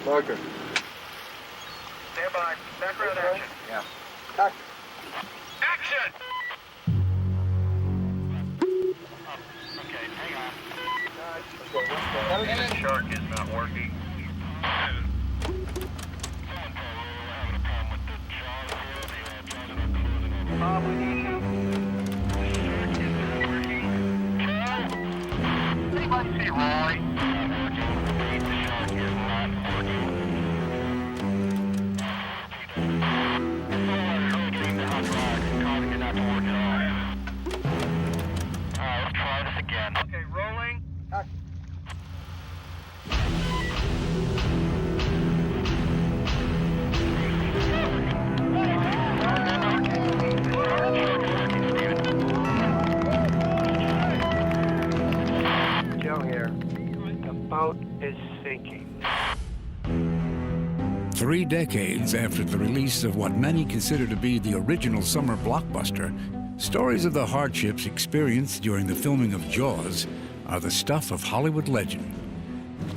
Marker. Stand by. Background action. Yeah. Action! Okay, hang on. Shark is not working. We need you. Shark is not working. Anybody see Roy? The shark is not working. Let's try this again. Okay, rolling. Joe here. The boat is sinking. 3 decades after the release of what many consider to be the original summer blockbuster, stories of the hardships experienced during the filming of Jaws are the stuff of Hollywood legend.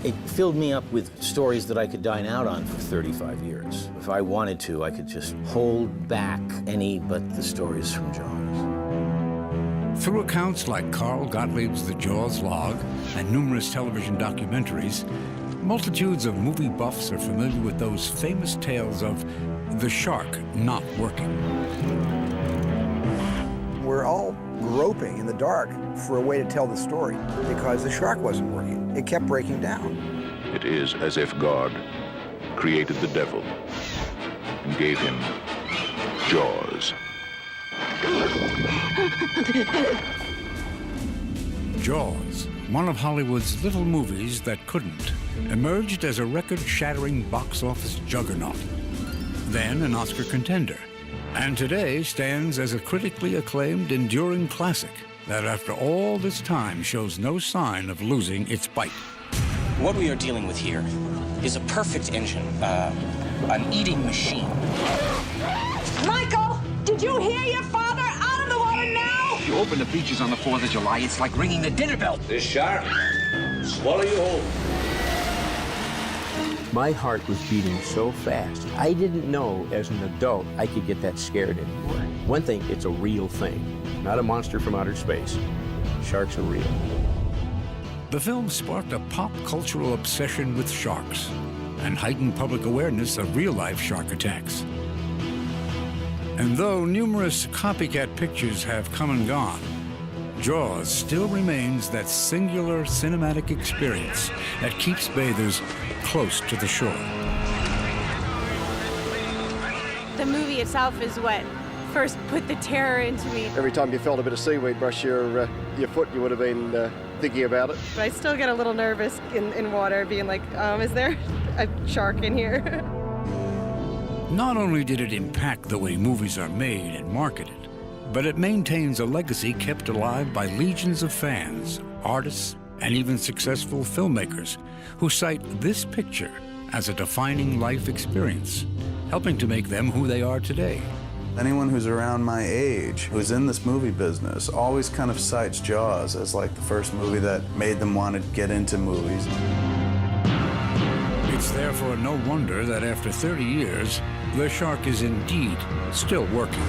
It filled me up with stories that I could dine out on for 35 years. If I wanted to, I could just hold back any but the stories from Jaws. Through accounts like Carl Gottlieb's The Jaws Log and numerous television documentaries, multitudes of movie buffs are familiar with those famous tales of the shark not working. We're all groping in the dark for a way to tell the story because the shark wasn't working. It kept breaking down. It is as if God created the devil and gave him jaws. Jaws, one of Hollywood's little movies that couldn't, emerged as a record-shattering box office juggernaut, then an Oscar contender, and today stands as a critically acclaimed, enduring classic that after all this time shows no sign of losing its bite. What we are dealing with here is a perfect engine, an eating machine. Michael, did you hear your father? Out of the water now! If you open the beaches on the 4th of July, it's like ringing the dinner bell. This shark, swallow you whole. My heart was beating so fast. I didn't know as an adult I could get that scared anymore. One thing, it's a real thing, not a monster from outer space. Sharks are real. The film sparked a pop cultural obsession with sharks and heightened public awareness of real-life shark attacks. And though numerous copycat pictures have come and gone, Jaws still remains that singular cinematic experience that keeps bathers close to the shore. The movie itself is what first put the terror into me. Every time you felt a bit of seaweed brush your foot, you would have been thinking about it. But I still get a little nervous in water, being like, is there a shark in here? Not only did it impact the way movies are made and marketed, but it maintains a legacy kept alive by legions of fans, artists, and even successful filmmakers who cite this picture as a defining life experience, helping to make them who they are today. Anyone who's around my age, who's in this movie business, always kind of cites Jaws as like the first movie that made them want to get into movies. It's therefore no wonder that after 30 years, the shark is indeed still working.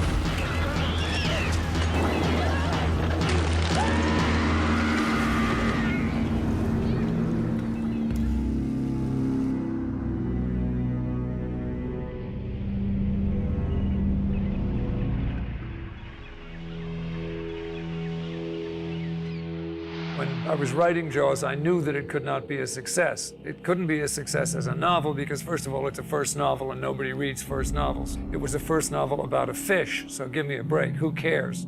When I was writing Jaws, I knew that it could not be a success. It couldn't be a success as a novel because, first of all, it's a first novel and nobody reads first novels. It was a first novel about a fish, so give me a break. Who cares?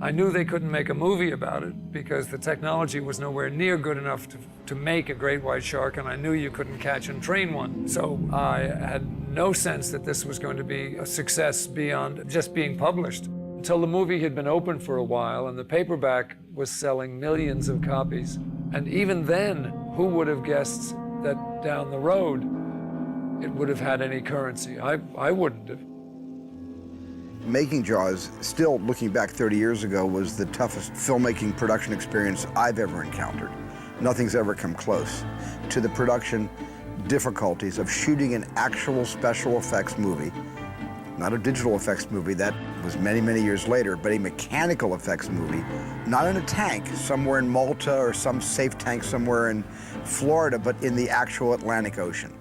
I knew they couldn't make a movie about it because the technology was nowhere near good enough to make a great white shark, and I knew you couldn't catch and train one. So I had no sense that this was going to be a success beyond just being published. Until the movie had been open for a while and the paperback was selling millions of copies. And even then, who would have guessed that down the road it would have had any currency? I wouldn't have. Making Jaws, still looking back 30 years ago, was the toughest filmmaking production experience I've ever encountered. Nothing's ever come close to the production difficulties of shooting an actual special effects movie, not a digital effects movie, that was many, many years later, but a mechanical effects movie, not in a tank somewhere in Malta or some safe tank somewhere in Florida, but in the actual Atlantic Ocean.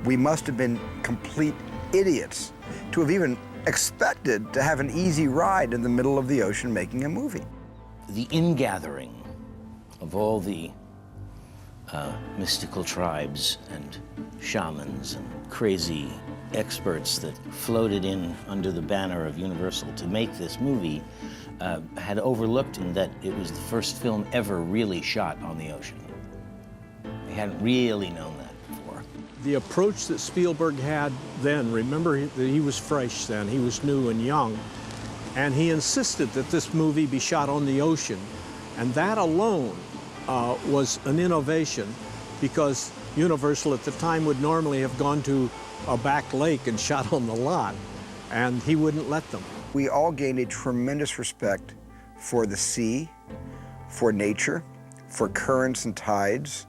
We must have been complete idiots to have even expected to have an easy ride in the middle of the ocean making a movie. The ingathering of all the mystical tribes and shamans and crazy experts that floated in under the banner of Universal to make this movie had overlooked in that it was the first film ever really shot on the ocean. They hadn't really known that before. The approach that Spielberg had then, remember that he was fresh then, he was new and young, and he insisted that this movie be shot on the ocean, and that alone was an innovation, because Universal at the time would normally have gone to a back lake and shot on the lot, and he wouldn't let them. We all gained a tremendous respect for the sea, for nature, for currents and tides,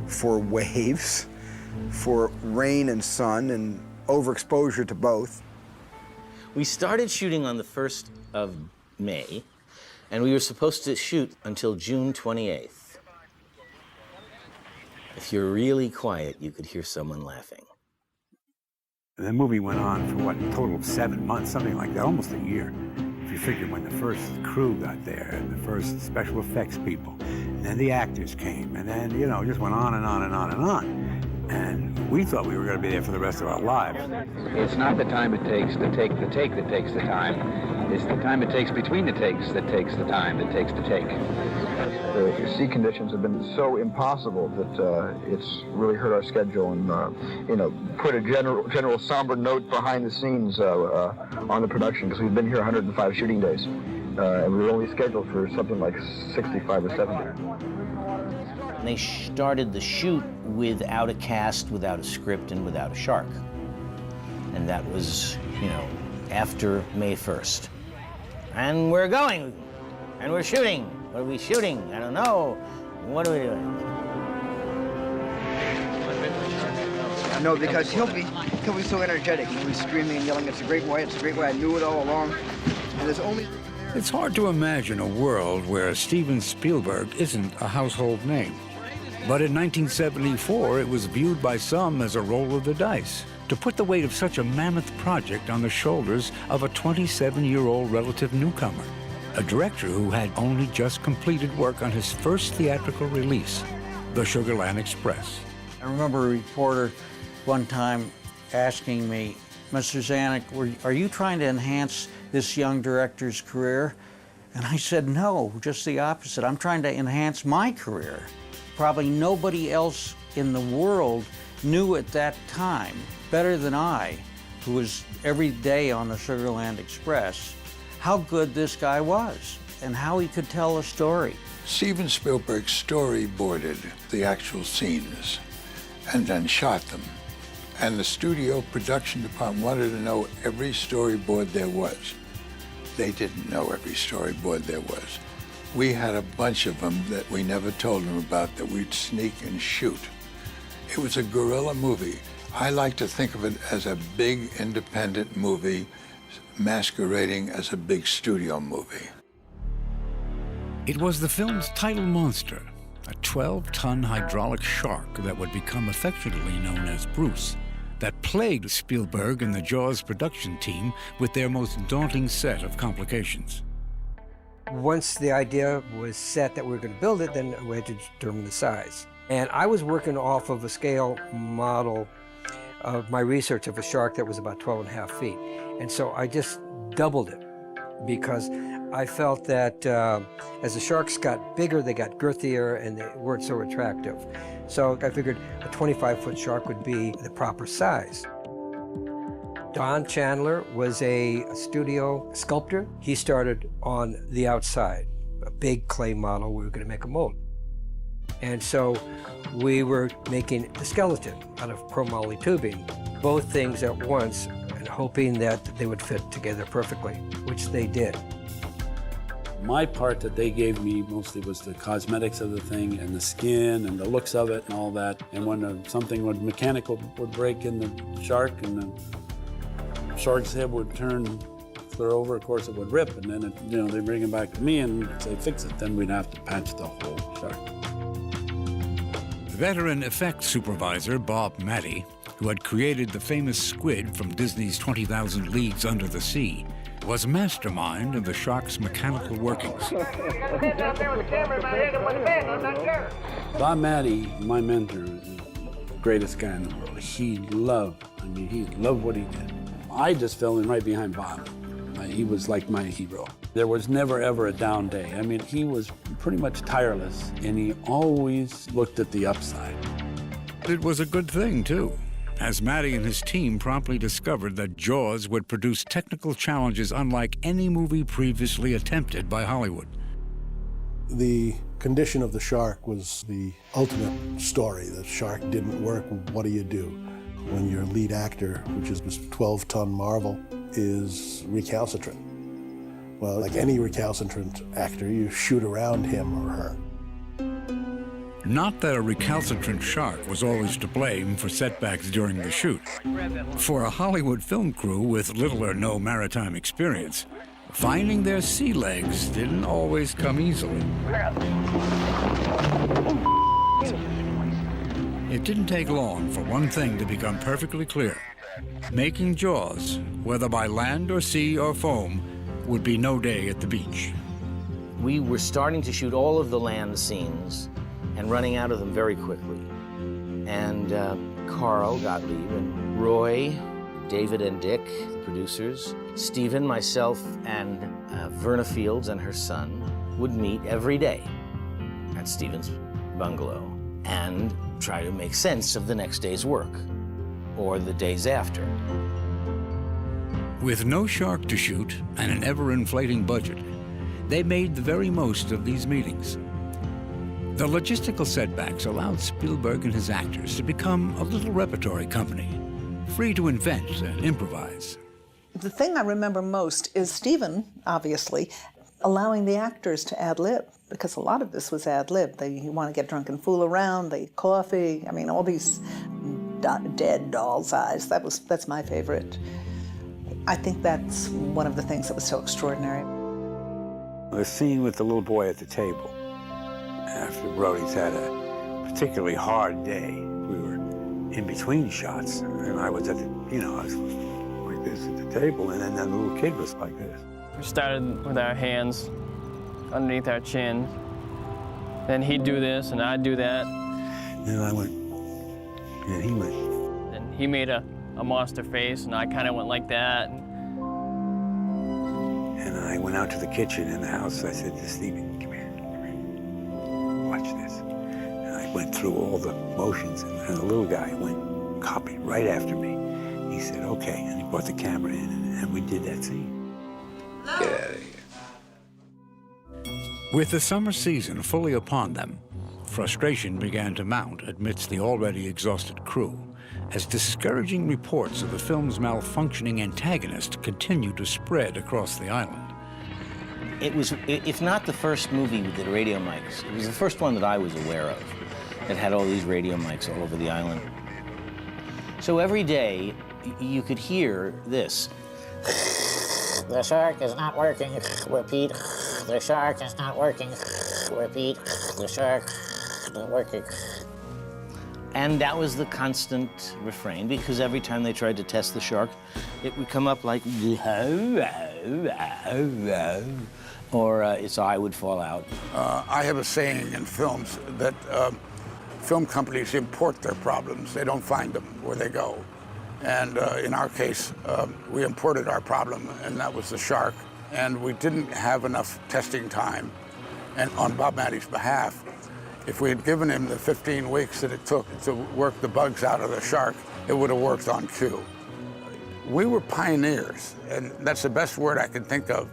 for waves, for rain and sun, and overexposure to both. We started shooting on the 1st of May, and we were supposed to shoot until June 28th. If you're really quiet, you could hear someone laughing. The movie went on for, what, a total of 7 months, something like that, almost a year. If you figure when the first crew got there, and the first special effects people, and then the actors came, and then, you know, just went on and on and on and on. And we thought we were going to be there for the rest of our lives. It's not the time it takes to take the take that takes the time. It's the time it takes between the takes that takes the time that takes to take. The sea conditions have been so impossible that it's really hurt our schedule and, you know, put a general somber note behind the scenes on the production, because we've been here 105 shooting days. And we were only scheduled for something like 65 or 70. And they started the shoot without a cast, without a script, and without a shark. And that was, you know, after May 1st. And we're going, and we're shooting. What are we shooting? I don't know. What are we doing? No, because he'll be so energetic. He'll be screaming and yelling, "It's a great way, it's a great way." I knew it all along. And there's only... It's hard to imagine a world where Steven Spielberg isn't a household name. But in 1974, it was viewed by some as a roll of the dice to put the weight of such a mammoth project on the shoulders of a 27-year-old relative newcomer, a director who had only just completed work on his first theatrical release, The Sugar Land Express. I remember a reporter one time asking me, "Mr. Zanuck, are you trying to enhance this young director's career?" And I said, "No, just the opposite. I'm trying to enhance my career." Probably nobody else in the world knew at that time, better than I, who was every day on the Sugar Land Express, how good this guy was and how he could tell a story. Steven Spielberg storyboarded the actual scenes and then shot them. And the studio production department wanted to know every storyboard there was. They didn't know every storyboard there was. We had a bunch of them that we never told them about that we'd sneak and shoot. It was a guerrilla movie. I like to think of it as a big independent movie masquerading as a big studio movie. It was the film's title monster, a 12-ton hydraulic shark that would become affectionately known as Bruce, that plagued Spielberg and the Jaws production team with their most daunting set of complications. Once the idea was set that we were going to build it, then we had to determine the size. And I was working off of a scale model of my research of a shark that was about 12.5 feet. And so I just doubled it because I felt that as the sharks got bigger, they got girthier and they weren't so attractive. So I figured a 25-foot shark would be the proper size. Don Chandler was a studio sculptor. He started on the outside, a big clay model. We were going to make a mold. And so we were making the skeleton out of chromoly tubing, both things at once, and hoping that they would fit together perfectly, which they did. My part that they gave me mostly was the cosmetics of the thing and the skin and the looks of it and all that. And when something mechanical would break in the shark and the shark's head would turn clear over, of course it would rip, and then they bring it back to me and say fix it. Then we'd have to patch the whole shark. Veteran effects supervisor Bob Matty, who had created the famous squid from Disney's 20,000 Leagues Under the Sea, was mastermind of the shark's mechanical workings. Bob Matty, my mentor, is the greatest guy in the world. He loved what he did. I just fell in right behind Bob. He was like my hero. There was never, ever a down day. I mean, he was pretty much tireless, and he always looked at the upside. It was a good thing, too, as Matty and his team promptly discovered that Jaws would produce technical challenges unlike any movie previously attempted by Hollywood. The condition of the shark was the ultimate story. The shark didn't work. What do you do when your lead actor, which is this 12-ton marvel, is recalcitrant? Well, like any recalcitrant actor, you shoot around him or her. Not that a recalcitrant shark was always to blame for setbacks during the shoot. For a Hollywood film crew with little or no maritime experience, finding their sea legs didn't always come easily. It didn't take long for one thing to become perfectly clear. Making Jaws, whether by land or sea or foam, would be no day at the beach. We were starting to shoot all of the land scenes and running out of them very quickly. And Carl Gottlieb and Roy, David and Dick, the producers, Steven, myself, and Verna Fields and her son would meet every day at Steven's bungalow and try to make sense of the next day's work or the days after. With no shark to shoot and an ever-inflating budget, they made the very most of these meetings. The logistical setbacks allowed Spielberg and his actors to become a little repertory company, free to invent and improvise. The thing I remember most is Steven, obviously, allowing the actors to ad-lib, because a lot of this was ad-lib. You want to get drunk and fool around, they eat coffee, I mean, all these dead doll's eyes. That's my favorite. I think that's one of the things that was so extraordinary. The scene with the little boy at the table, after Brody's had a particularly hard day, we were in between shots, and I was at the, I was like this at the table, and then that little kid was like this. We started with our hands underneath our chin. Then he'd do this, and I'd do that. And I went, and he went. And he made a monster face, and I kind of went like that. And I went out to the kitchen in the house. I said to Steven, come here, watch this. And I went through all the motions, and the little guy went, copied right after me. He said, okay, and he brought the camera in, and we did that scene. Get out of here. With the summer season fully upon them, frustration began to mount amidst the already exhausted crew, as discouraging reports of the film's malfunctioning antagonist continued to spread across the island. It was, if not the first movie with the radio mics, it was the first one that I was aware of that had all these radio mics all over the island. So every day, you could hear this. The shark is not working, repeat. The shark is not working, repeat. The shark is not working. And that was the constant refrain, because every time they tried to test the shark, it would come up like, or its eye would fall out. I have a saying in films that film companies import their problems. They don't find them where they go. And in our case, we imported our problem, and that was the shark. And we didn't have enough testing time. And on Bob Matty's behalf, if we had given him the 15 weeks that it took to work the bugs out of the shark, it would have worked on cue. We were pioneers, and that's the best word I can think of,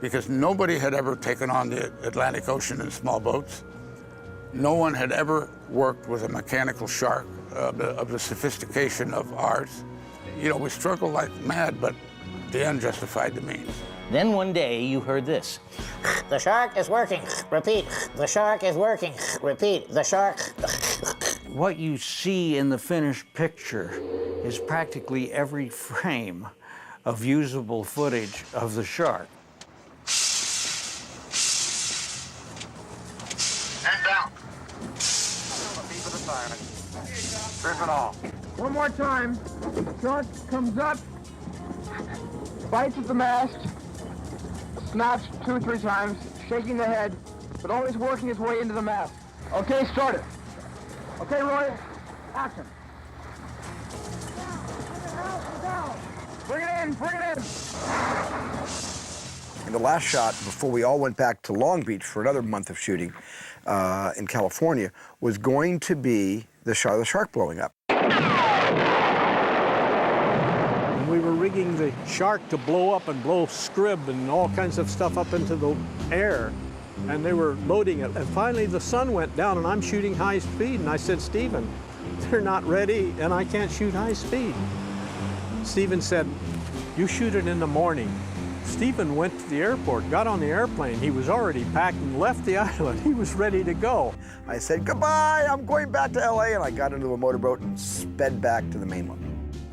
because nobody had ever taken on the Atlantic Ocean in small boats. No one had ever worked with a mechanical shark of the sophistication of ours. We struggled like mad, but the end justified the means. Then one day you heard this. The shark is working. Repeat. The shark is working. Repeat. The shark. What you see in the finished picture is practically every frame of usable footage of the shark. And down. Rip it off. One more time. Shark comes up, bites at the mast, snaps 2 or 3 times, shaking the head, but always working his way into the mast. Okay, start it. Okay, Roy, action. Bring it in, bring it in. And the last shot, before we all went back to Long Beach for another month of shooting in California, was going to be the shot of the shark blowing up. And we were rigging the shark to blow up and blow scrib and all kinds of stuff up into the air. And they were loading it. And finally the sun went down and I'm shooting high speed. And I said, Steven, they're not ready and I can't shoot high speed. Steven said, you shoot it in the morning. Steven went to the airport, got on the airplane. He was already packed and left the island. He was ready to go. I said, goodbye, I'm going back to LA. And I got into a motorboat and sped back to the mainland.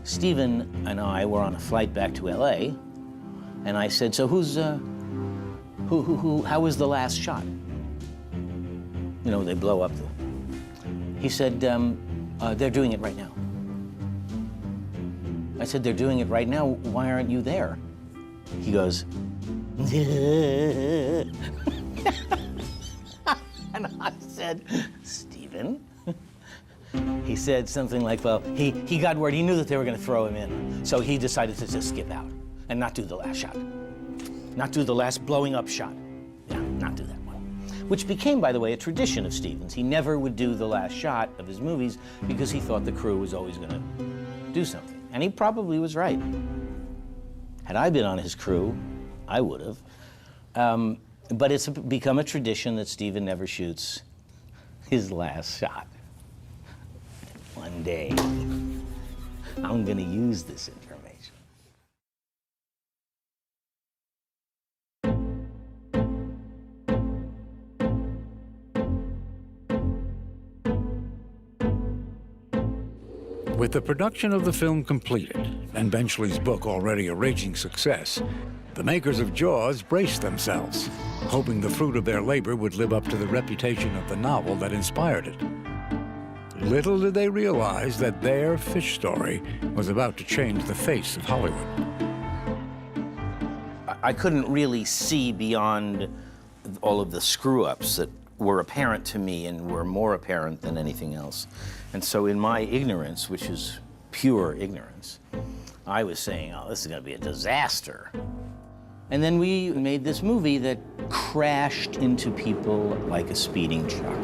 Steven and I were on a flight back to LA, and I said, so how was the last shot? You know, they blow up the... He said, they're doing it right now. I said, they're doing it right now, why aren't you there? He goes, and I said, Steven? He said something like, well, he got word, he knew that they were gonna throw him in, so he decided to just skip out and not do the last shot. Not do the last blowing up shot. Yeah, not do that one. Which became, by the way, a tradition of Steven's. He never would do the last shot of his movies because he thought the crew was always gonna do something. And he probably was right. Had I been on his crew, I would have. But it's become a tradition that Steven never shoots his last shot. One day, I'm gonna use this information. With the production of the film completed, and Benchley's book already a raging success, the makers of Jaws braced themselves, hoping the fruit of their labor would live up to the reputation of the novel that inspired it. Little did they realize that their fish story was about to change the face of Hollywood. I couldn't really see beyond all of the screw-ups that were apparent to me and were more apparent than anything else. And so in my ignorance, which is pure ignorance, I was saying, oh, this is gonna be a disaster. And then we made this movie that crashed into people like a speeding truck.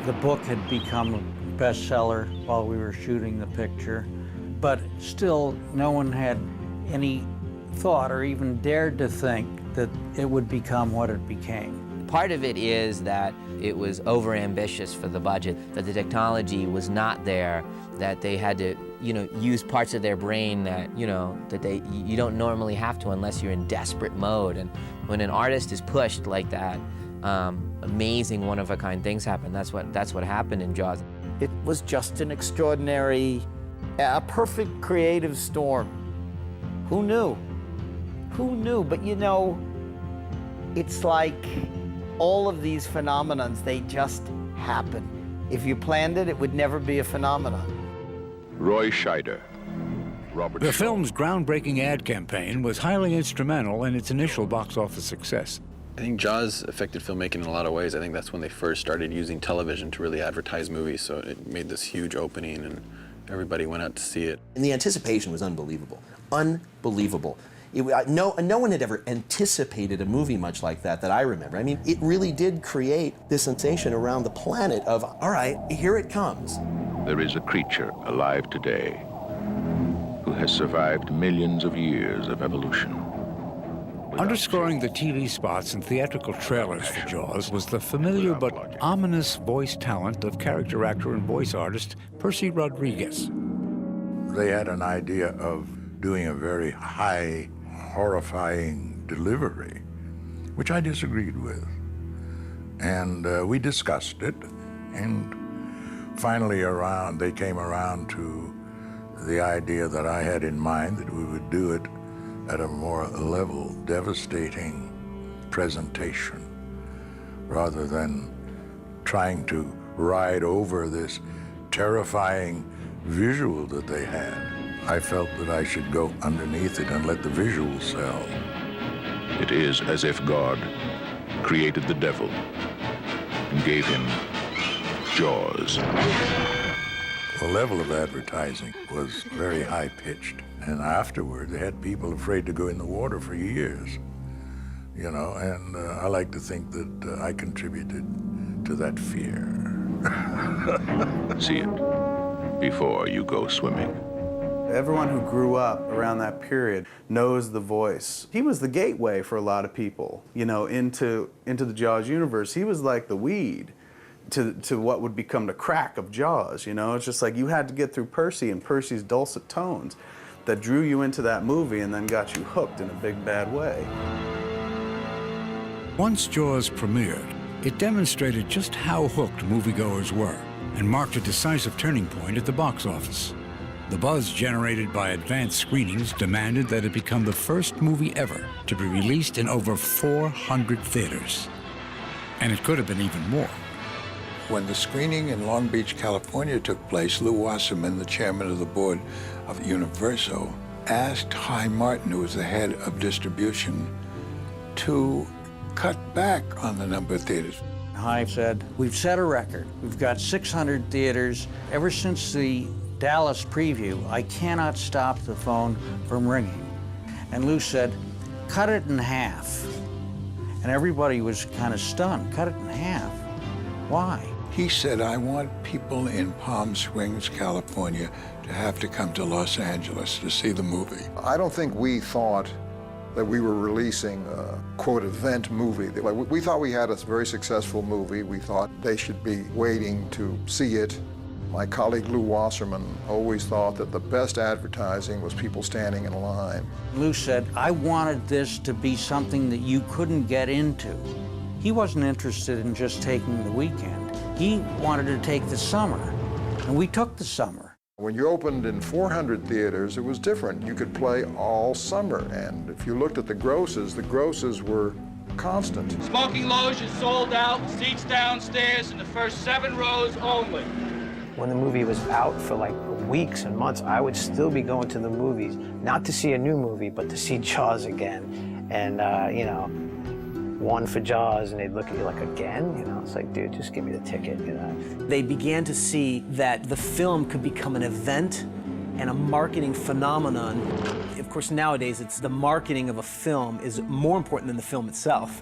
The book had become a bestseller while we were shooting the picture, but still no one had any thought or even dared to think that it would become what it became. Part of it is that it was overambitious for the budget, that the technology was not there, that they had to, use parts of their brain that, that you don't normally have to unless you're in desperate mode. And when an artist is pushed like that, amazing, one-of-a-kind things happen. That's what happened in Jaws. It was just an extraordinary, a perfect creative storm. Who knew? Who knew? But it's like all of these phenomenons, they just happen. If you planned it, it would never be a phenomenon. Roy Scheider, Robert The Shaw. film's groundbreaking ad campaign was highly instrumental in its initial box office success. I think Jaws affected filmmaking in a lot of ways. I think that's when they first started using television to really advertise movies, so it made this huge opening and everybody went out to see it. And the anticipation was unbelievable. Unbelievable. No one had ever anticipated a movie much like that I remember. I mean, it really did create this sensation around the planet of, all right, here it comes. There is a creature alive today who has survived millions of years of evolution. Underscoring the TV spots and theatrical trailers for Jaws was the familiar but ominous voice talent of character actor and voice artist Percy Rodriguez. they had an idea of doing a very high, horrifying delivery, which I disagreed with. And we discussed it, and finally they came around to the idea that I had in mind, that we would do it at a more level, devastating presentation, rather than trying to ride over this terrifying visual that they had. I felt that I should go underneath it and let the visual sell. It is as if God created the devil and gave him jaws. The level of advertising was very high-pitched, and afterward they had people afraid to go in the water for years, you know, and I like to think that I contributed to that fear. See it before you go swimming. Everyone who grew up around that period knows the voice. He was the gateway for a lot of people, you know, into the Jaws universe. He was like the weed to what would become the crack of Jaws, you know? It's just like you had to get through Percy and Percy's dulcet tones that drew you into that movie and then got you hooked in a big, bad way. Once Jaws premiered, it demonstrated just how hooked moviegoers were and marked a decisive turning point at the box office. The buzz generated by advanced screenings demanded that it become the first movie ever to be released in over 400 theaters. And it could have been even more. When the screening in Long Beach, California took place, Lew Wasserman, the chairman of the board of Universal, asked Hy Martin, who was the head of distribution, to cut back on the number of theaters. Hy said, we've set a record. We've got 600 theaters. Ever since the Dallas preview, I cannot stop the phone from ringing. And Lew said, cut it in half. And everybody was kind of stunned. Cut it in half. Why? He said, I want people in Palm Springs, California, to have to come to Los Angeles to see the movie. I don't think we thought that we were releasing a, quote, event movie. We thought we had a very successful movie. We thought they should be waiting to see it. My colleague Lew Wasserman always thought that the best advertising was people standing in line. Lew said, I wanted this to be something that you couldn't get into. He wasn't interested in just taking the weekend. He wanted to take the summer, and we took the summer. When you opened in 400 theaters, it was different. You could play all summer, and if you looked at the grosses were constant. Smoking loge is sold out, seats downstairs in the first 7 rows only. When the movie was out for like weeks and months, I would still be going to the movies, not to see a new movie, but to see Jaws again. And, you know, one for Jaws, and they'd look at you like, again? You know, it's like, dude, just give me the ticket, you know? They began to see that the film could become an event and a marketing phenomenon. Of course, nowadays, it's the marketing of a film is more important than the film itself.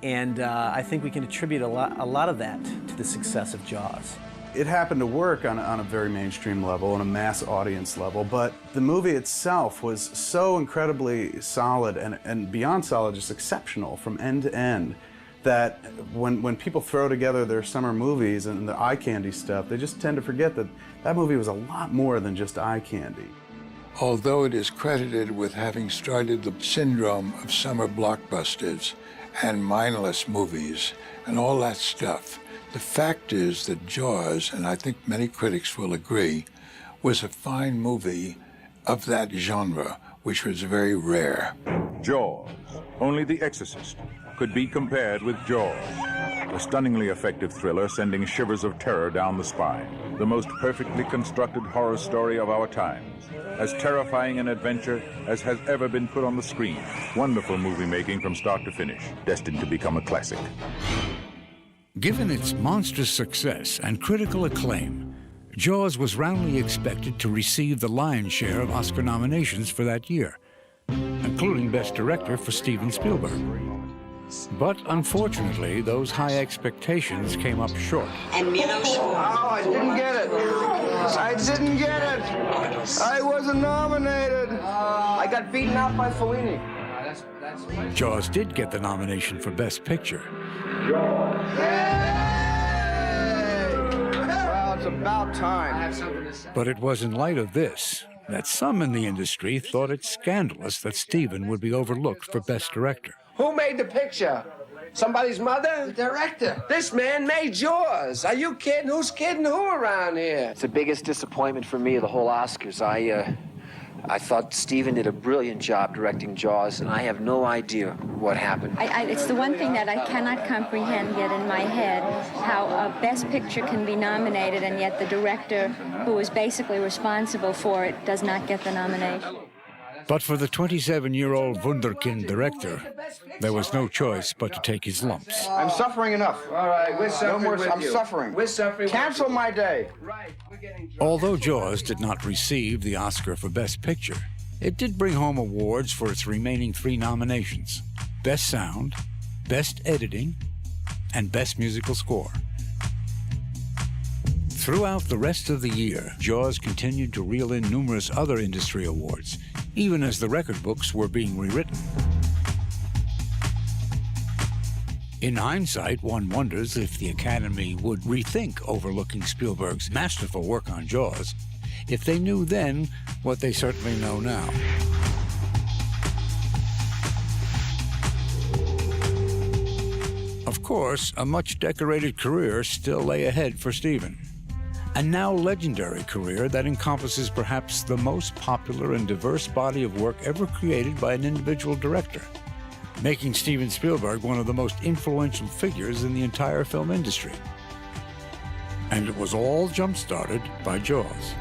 And I think we can attribute a lot of that to the success of Jaws. It happened to work on a very mainstream level, on a mass audience level, but the movie itself was so incredibly solid and beyond solid, just exceptional from end to end, that when people throw together their summer movies and the eye candy stuff, they just tend to forget that that movie was a lot more than just eye candy. Although it is credited with having started the syndrome of summer blockbusters and mindless movies and all that stuff, the fact is that Jaws, and I think many critics will agree, was a fine movie of that genre, which was very rare. Jaws. Only The Exorcist could be compared with Jaws. A stunningly effective thriller sending shivers of terror down the spine. The most perfectly constructed horror story of our times. As terrifying an adventure as has ever been put on the screen. Wonderful movie making from start to finish. Destined to become a classic. Given its monstrous success and critical acclaim, Jaws was roundly expected to receive the lion's share of Oscar nominations for that year, including Best Director for Steven Spielberg. But unfortunately, those high expectations came up short. And oh, I didn't get it. I didn't get it. I wasn't nominated. I got beaten out by Fellini. Jaws did get the nomination for Best Picture. Well, it's about time. But it was in light of this that some in the industry thought it scandalous that Steven would be overlooked for Best Director. Who made the picture? Somebody's mother? The director. This man made Jaws. Are you kidding? Who's kidding who around here? It's the biggest disappointment for me of the whole Oscars. I thought Steven did a brilliant job directing Jaws, and I have no idea what happened. It's the one thing that I cannot comprehend yet in my head, how a Best Picture can be nominated, and yet the director, who is basically responsible for it, does not get the nomination. But for the 27-year-old wunderkind director, there was no choice but to take his lumps. I'm suffering enough. All right, we're suffering No more, with I'm you. suffering. We're suffering. Cancel my day. Although Jaws did not receive the Oscar for Best Picture, it did bring home awards for its remaining 3 nominations: Best Sound, Best Editing, and Best Musical Score. Throughout the rest of the year, Jaws continued to reel in numerous other industry awards, even as the record books were being rewritten. In hindsight, one wonders if the Academy would rethink overlooking Spielberg's masterful work on Jaws if they knew then what they certainly know now. Of course, a much-decorated career still lay ahead for Steven. A now legendary career that encompasses perhaps the most popular and diverse body of work ever created by an individual director, making Steven Spielberg one of the most influential figures in the entire film industry. And it was all jump-started by Jaws.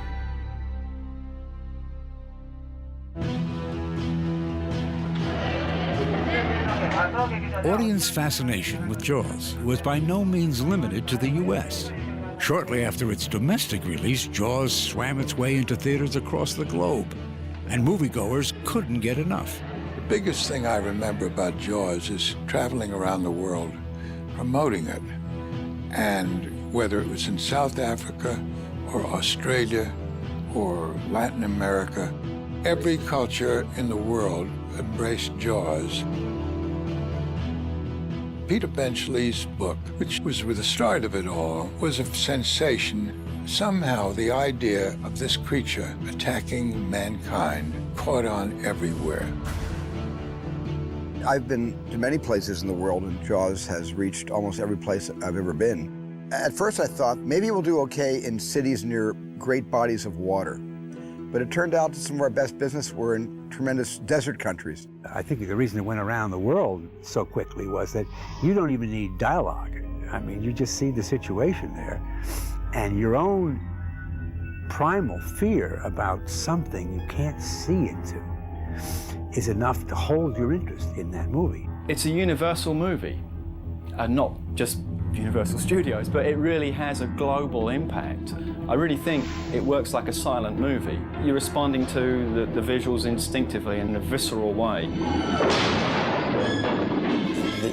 Audience fascination with Jaws was by no means limited to the U.S. Shortly after its domestic release, Jaws swam its way into theaters across the globe, and moviegoers couldn't get enough. The biggest thing I remember about Jaws is traveling around the world, promoting it. And whether it was in South Africa or Australia or Latin America, every culture in the world embraced Jaws. Peter Benchley's book, which was the start of it all, was a sensation. Somehow the idea of this creature attacking mankind caught on everywhere. I've been to many places in the world, and Jaws has reached almost every place I've ever been. At first I thought maybe we'll do okay in cities near great bodies of water. But it turned out that some of our best business were in tremendous desert countries. I think the reason it went around the world so quickly was that you don't even need dialogue. I mean, you just see the situation there, and your own primal fear about something you can't see into is enough to hold your interest in that movie. It's a Universal movie, not just Universal Studios, but it really has a global impact. I really think it works like a silent movie. You're responding to the visuals instinctively in a visceral way.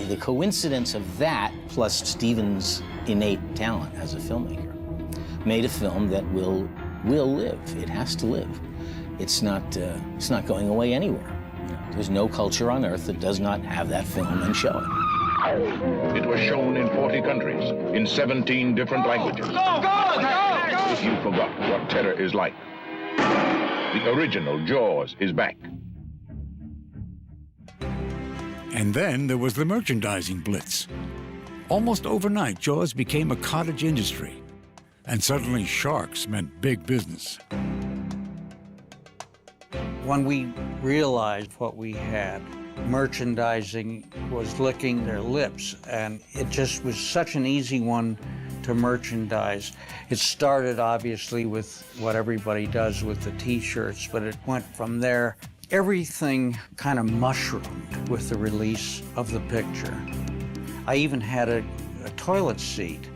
The coincidence of that, plus Steven's innate talent as a filmmaker, made a film that will live. It has to live. It's not going away anywhere. There's no culture on earth that does not have that film and show it. It was shown in 40 countries, in 17 different languages. If you forgot what terror is like, the original Jaws is back. And then there was the merchandising blitz. Almost overnight, Jaws became a cottage industry, and suddenly sharks meant big business. When we realized what we had, merchandising was licking their lips, and it just was such an easy one to merchandise. It started obviously with what everybody does with the t-shirts, but it went from there. Everything kind of mushroomed with the release of the picture. I even had a toilet seat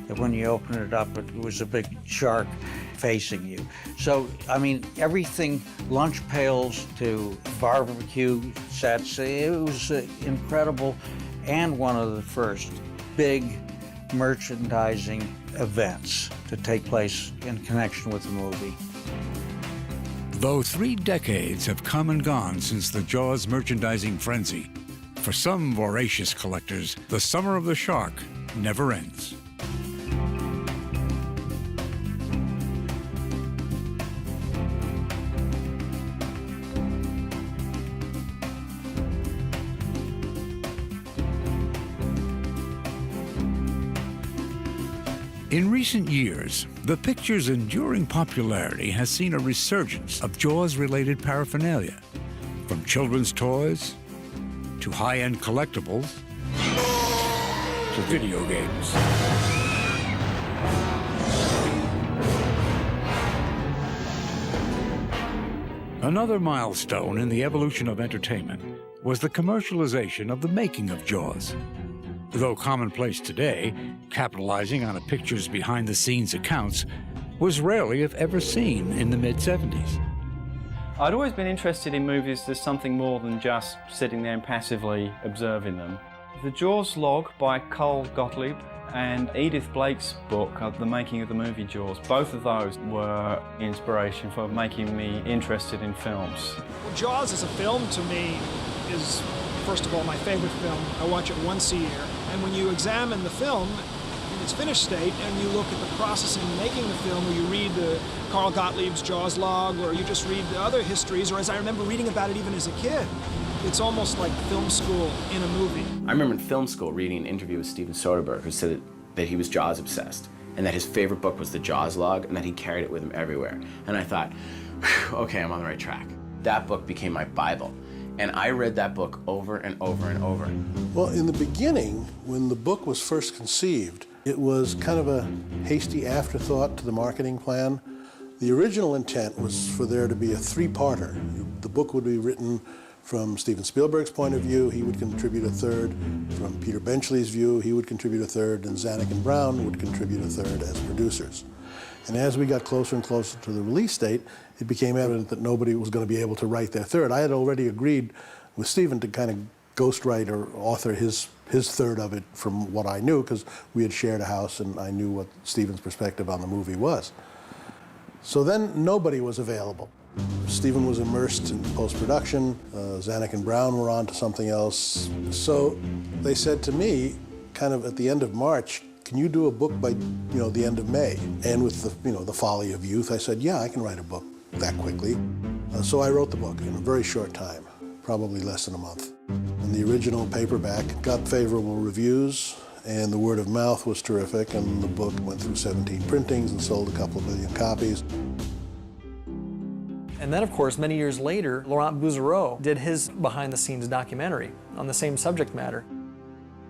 that when you open it up, it was a big shark facing you. So, I mean, everything, lunch pails to barbecue sets, it was incredible, and one of the first big merchandising events to take place in connection with the movie. Though 3 decades have come and gone since the Jaws merchandising frenzy, for some voracious collectors, the summer of the shark never ends. In recent years, the picture's enduring popularity has seen a resurgence of Jaws-related paraphernalia, from children's toys to high-end collectibles to video games. Another milestone in the evolution of entertainment was the commercialization of the making of Jaws. Though commonplace today, capitalizing on a picture's behind-the-scenes accounts was rarely, if ever, seen in the mid-'70s. I'd always been interested in movies as something more than just sitting there and passively observing them. The Jaws log by Cole Gottlieb and Edith Blake's book, The Making of the Movie Jaws, both of those were inspiration for making me interested in films. Well, Jaws as a film to me is, first of all, my favorite film. I watch it once a year. And when you examine the film in its finished state and you look at the process of making the film, or you read Carl Gottlieb's Jaws log, or you just read the other histories, or as I remember reading about it even as a kid, it's almost like film school in a movie. I remember in film school reading an interview with Steven Spielberg, who said that he was Jaws obsessed, and that his favorite book was the Jaws log, and that he carried it with him everywhere. And I thought, okay, I'm on the right track. That book became my Bible. And I read that book over and over and over. Well, in the beginning, when the book was first conceived, it was kind of a hasty afterthought to the marketing plan. The original intent was for there to be a three-parter. The book would be written from Steven Spielberg's point of view, he would contribute a third. From Peter Benchley's view, he would contribute a third, and Zanuck and Brown would contribute a third as producers. And as we got closer and closer to the release date, it became evident that nobody was going to be able to write their third. I had already agreed with Steven to kind of ghostwrite or author his third of it from what I knew, because we had shared a house and I knew what Steven's perspective on the movie was. So then nobody was available. Steven was immersed in post-production. Zanuck and Brown were on to something else. So they said to me, kind of at the end of March, can you do a book by, the end of May? And with the, the folly of youth, I said, yeah, I can write a book that quickly. So I wrote the book in a very short time, probably less than a month. And the original paperback got favorable reviews, and the word of mouth was terrific, and the book went through 17 printings and sold a couple of million copies. And then, of course, many years later, Laurent Bouzereau did his behind-the-scenes documentary on the same subject matter.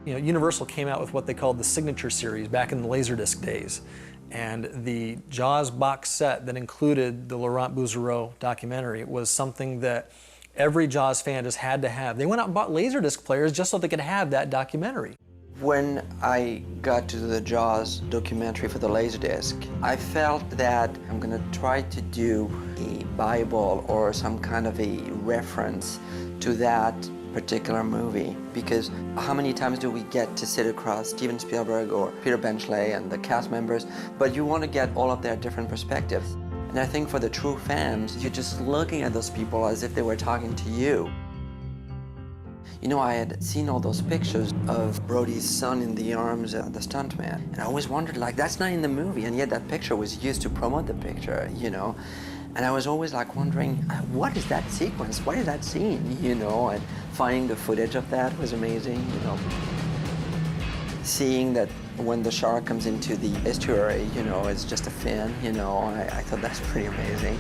Universal came out with what they called the Signature Series back in the Laserdisc days. And the Jaws box set that included the Laurent Bouzereau documentary was something that every Jaws fan just had to have. They went out and bought Laserdisc players just so they could have that documentary. When I got to the Jaws documentary for the Laserdisc, I felt that I'm gonna try to do a Bible or some kind of a reference to that particular movie, because how many times do we get to sit across Steven Spielberg or Peter Benchley and the cast members, but you want to get all of their different perspectives. And I think for the true fans, you're just looking at those people as if they were talking to you. I had seen all those pictures of Brody's son in the arms of the stuntman, and I always wondered, that's not in the movie, and yet that picture was used to promote the picture, And I was always wondering, what is that sequence? What is that scene, And finding the footage of that was amazing, Seeing that when the shark comes into the estuary, it's just a fin, I thought that's pretty amazing.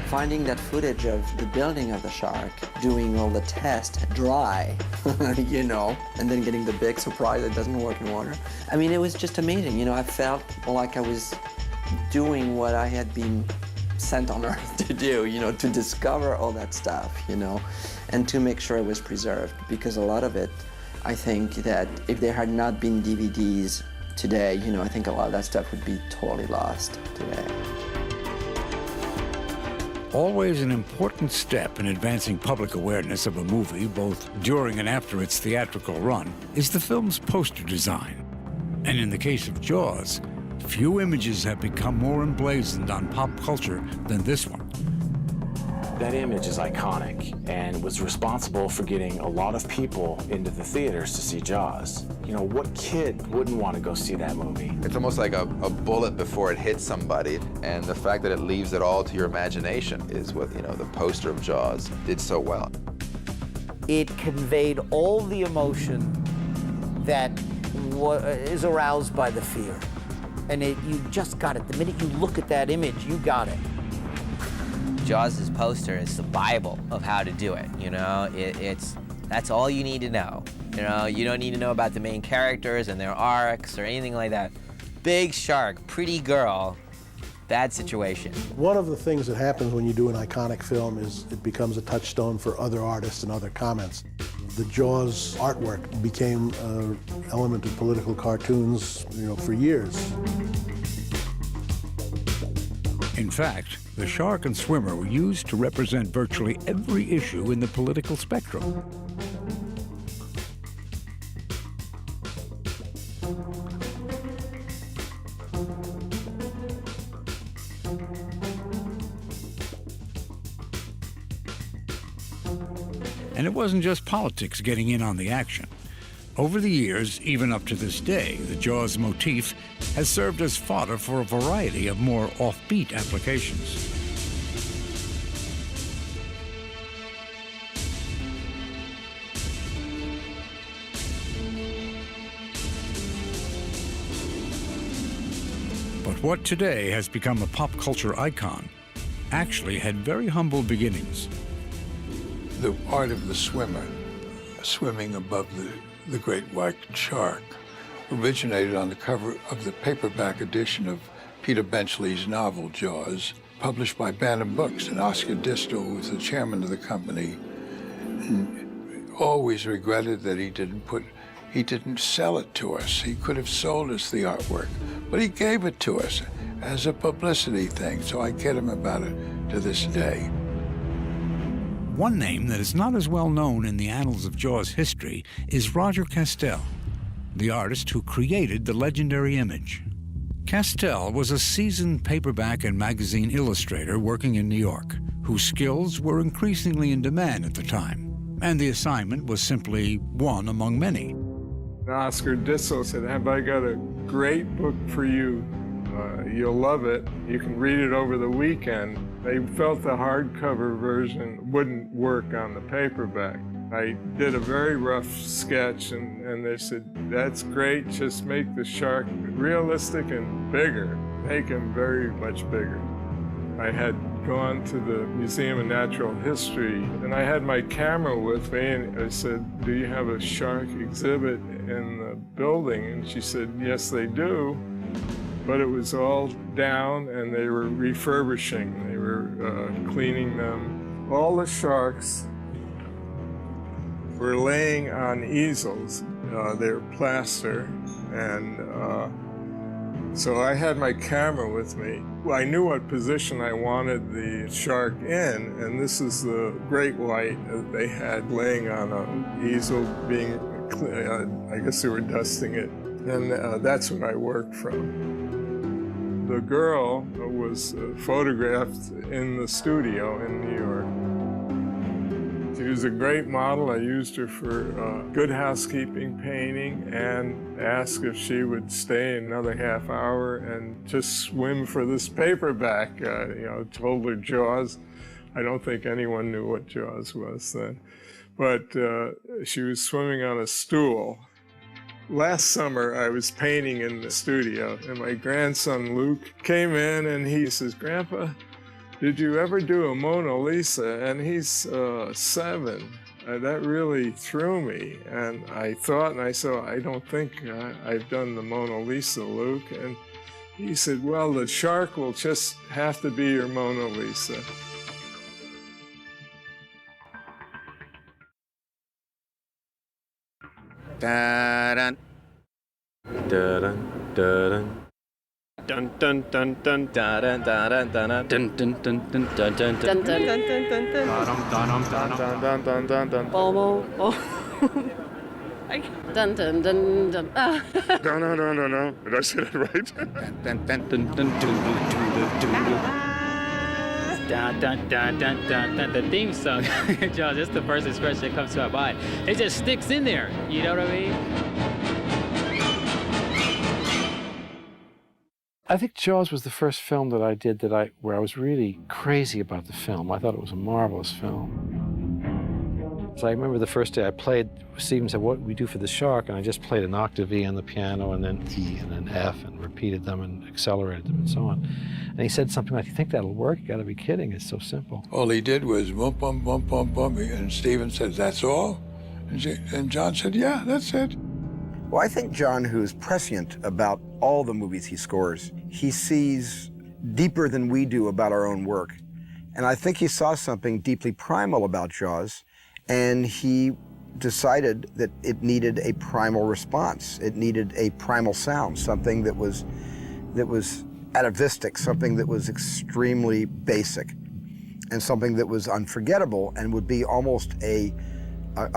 Finding that footage of the building of the shark, doing all the tests dry, and then getting the big surprise it doesn't work in water. I mean, it was just amazing. I felt like I was doing what I had been sent on Earth to do, to discover all that stuff, and to make sure it was preserved. Because a lot of it, I think that if there had not been DVDs today, I think a lot of that stuff would be totally lost today. Always an important step in advancing public awareness of a movie, both during and after its theatrical run, is the film's poster design. And in the case of Jaws, few images have become more emblazoned on pop culture than this one. That image is iconic and was responsible for getting a lot of people into the theaters to see Jaws. What kid wouldn't want to go see that movie? It's almost like a bullet before it hits somebody, and the fact that it leaves it all to your imagination is what, the poster of Jaws did so well. It conveyed all the emotion that is aroused by the fear. And you just got it. The minute you look at that image, you got it. Jaws' poster is the Bible of how to do it, you know? That's all you need to know. You know, you don't need to know about the main characters and their arcs or anything like that. Big shark, pretty girl, bad situation. One of the things that happens when you do an iconic film is it becomes a touchstone for other artists and other comments. The Jaws artwork became an element of political cartoons, you know, for years. In fact, the shark and swimmer were used to represent virtually every issue in the political spectrum. And it wasn't just politics getting in on the action. Over the years, even up to this day, the Jaws motif has served as fodder for a variety of more offbeat applications. But what today has become a pop culture icon actually had very humble beginnings. The art of the swimmer, swimming above the great white shark, originated on the cover of the paperback edition of Peter Benchley's novel, Jaws, published by Bantam Books. And Oscar Distel, who was the chairman of the company, always regretted that he didn't sell it to us. He could have sold us the artwork, but he gave it to us as a publicity thing, so I kid him about it to this day. One name that is not as well known in the annals of Jaws history is Roger Castell, the artist who created the legendary image. Castell was a seasoned paperback and magazine illustrator working in New York, whose skills were increasingly in demand at the time, and the assignment was simply one among many. Oscar Distel said, "Have I got a great book for you? You'll love it. You can read it over the weekend." They felt the hardcover version wouldn't work on the paperback. I did a very rough sketch, and they said, "That's great, just make the shark realistic and bigger. Make him very much bigger." I had gone to the Museum of Natural History, and I had my camera with me, and I said, "Do you have a shark exhibit in the building?" And she said, "Yes, they do." But it was all down, and they were refurbishing. They were cleaning them. All the sharks were laying on easels. They're plaster, and so I had my camera with me. I knew what position I wanted the shark in, and this is the great white that they had laying on an easel being, I guess they were dusting it, and that's what I worked from. The girl was photographed in the studio in New York. She was a great model. I used her for Good Housekeeping painting and asked if she would stay another half hour and just swim for this paperback. Told her Jaws. I don't think anyone knew what Jaws was then. But she was swimming on a stool. Last summer, I was painting in the studio, and my grandson Luke came in and he says, "Grandpa, did you ever do a Mona Lisa?" And he's 7. That really threw me. And I thought, and I said, "I don't think I've done the Mona Lisa, Luke." And he said, "Well, the shark will just have to be your Mona Lisa." Da-dun. Dun dun dun dun dun dun dun dun dun dun dun dun dun dun dun dun dun dun dun. Dun dun dun dun. No. Did I say that right? Dun dun dun dun dun. Dun, dun, dun, dun, dun, dun. The theme song, Jaws, that's the first expression that comes to my mind. It just sticks in there, you know what I mean? I think Jaws was the first film that I did where I was really crazy about the film. I thought it was a marvelous film. So I remember the first day I played, Steven said, what do we do for the shark? And I just played an octave E on the piano and then E and then F and repeated them and accelerated them and so on. And he said something like, you think that'll work? You gotta be kidding, it's so simple. All he did was bump, bump, bump, bump, bump. And Steven said, that's all? And John said, yeah, that's it. Well, I think John, who's prescient about all the movies he scores, he sees deeper than we do about our own work. And I think he saw something deeply primal about Jaws, and he decided that it needed a primal response. It needed a primal sound, something that was atavistic, something that was extremely basic, and something that was unforgettable and would be almost a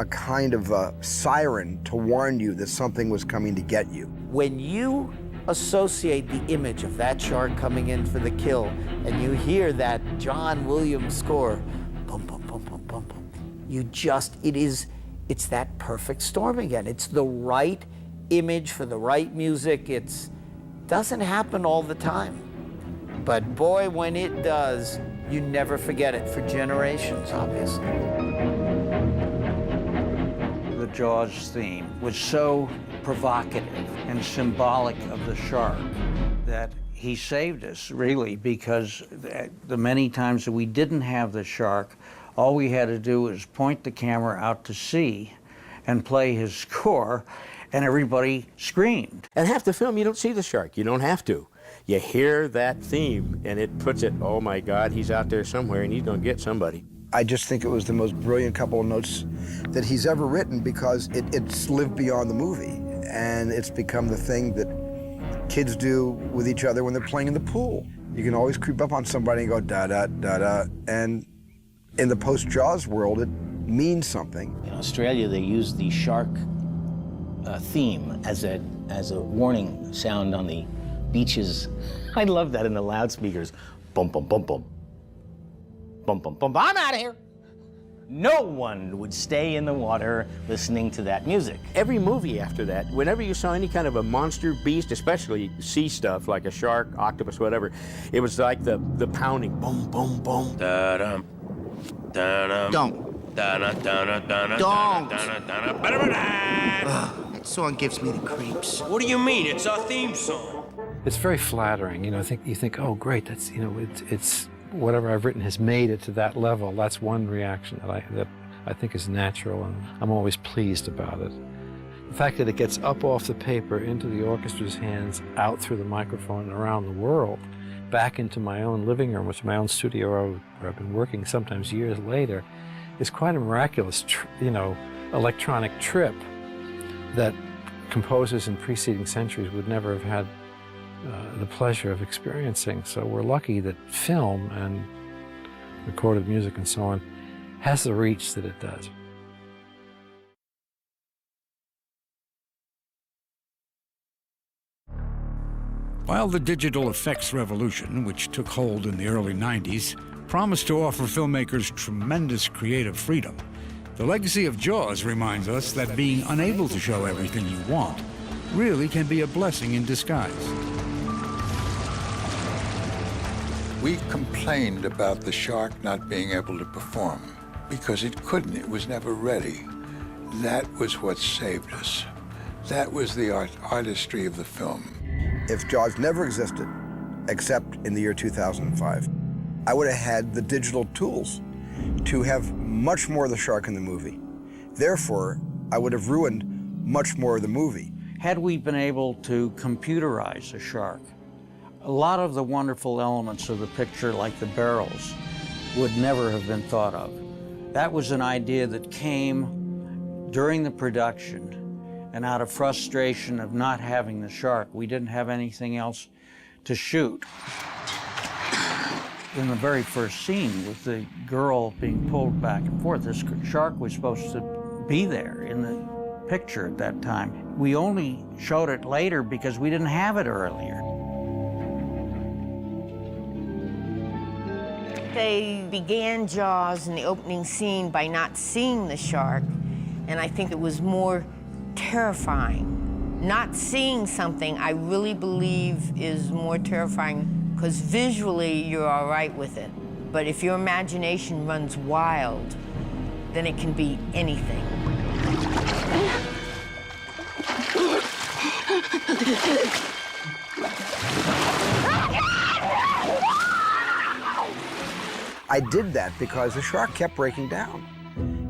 kind of a siren to warn you that something was coming to get you. When you associate the image of that shark coming in for the kill and you hear that John Williams score, boom, boom, boom, boom, boom, boom, it's that perfect storm again. It's the right image for the right music. It doesn't happen all the time. But boy, when it does, you never forget it for generations, obviously. The Jaws theme was so provocative and symbolic of the shark that he saved us, really, because the many times that we didn't have the shark, all we had to do was point the camera out to sea and play his score, and everybody screamed. And half the film, you don't see the shark. You don't have to. You hear that theme, and it puts it, oh my God, he's out there somewhere, and he's going to get somebody. I just think it was the most brilliant couple of notes that he's ever written, because it's lived beyond the movie, and it's become the thing that kids do with each other when they're playing in the pool. You can always creep up on somebody and go da-da, da-da, and in the post-Jaws world, it means something. In Australia, they use the shark theme as a warning sound on the beaches. I love that in the loudspeakers. Bum, bum, bum, bum. Bum, bum, bum, I'm out of here. No one would stay in the water listening to that music. Every movie after that, whenever you saw any kind of a monster beast, especially sea stuff like a shark, octopus, whatever, it was like the pounding, boom, boom, boom. Da-dum, da-dum. Don't. Da-da-da-da-da-da. Don't. Da-da-da-da-da. That song gives me the creeps. What do you mean? It's our theme song. It's very flattering, you think, oh great, that's, it's whatever I've written has made it to that level. That's one reaction that I think is natural, and I'm always pleased about it. The fact that it gets up off the paper, into the orchestra's hands, out through the microphone, and around the world, back into my own living room, which is my own studio where I've been working sometimes years later, is quite a miraculous, electronic trip that composers in preceding centuries would never have had the pleasure of experiencing. So we're lucky that film and recorded music and so on has the reach that it does. While the digital effects revolution, which took hold in the early 90s, promised to offer filmmakers tremendous creative freedom, the legacy of Jaws reminds us that being unable to show everything you want really can be a blessing in disguise. We complained about the shark not being able to perform because it couldn't. It was never ready. That was what saved us. That was the artistry of the film. If Jaws never existed, except in the year 2005, I would have had the digital tools to have much more of the shark in the movie. Therefore, I would have ruined much more of the movie. Had we been able to computerize a shark, a lot of the wonderful elements of the picture, like the barrels, would never have been thought of. That was an idea that came during the production, and out of frustration of not having the shark, we didn't have anything else to shoot. In the very first scene, with the girl being pulled back and forth, this shark was supposed to be there in the picture at that time. We only showed it later because we didn't have it earlier. They began Jaws in the opening scene by not seeing the shark, and I think it was more terrifying. Not seeing something, I really believe, is more terrifying, because visually you're all right with it. But if your imagination runs wild then it can be anything. I did that because the shark kept breaking down.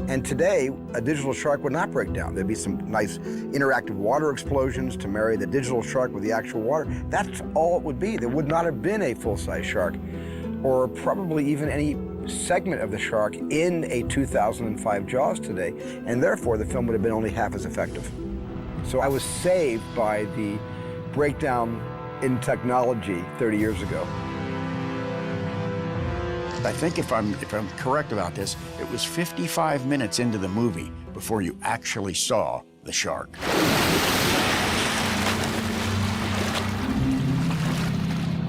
And today, a digital shark would not break down. There'd be some nice interactive water explosions to marry the digital shark with the actual water. That's all it would be. There would not have been a full-size shark, or probably even any segment of the shark in a 2005 Jaws today, and therefore the film would have been only half as effective. So I was saved by the breakdown in technology 30 years ago. I think if I'm correct about this, it was 55 minutes into the movie before you actually saw the shark.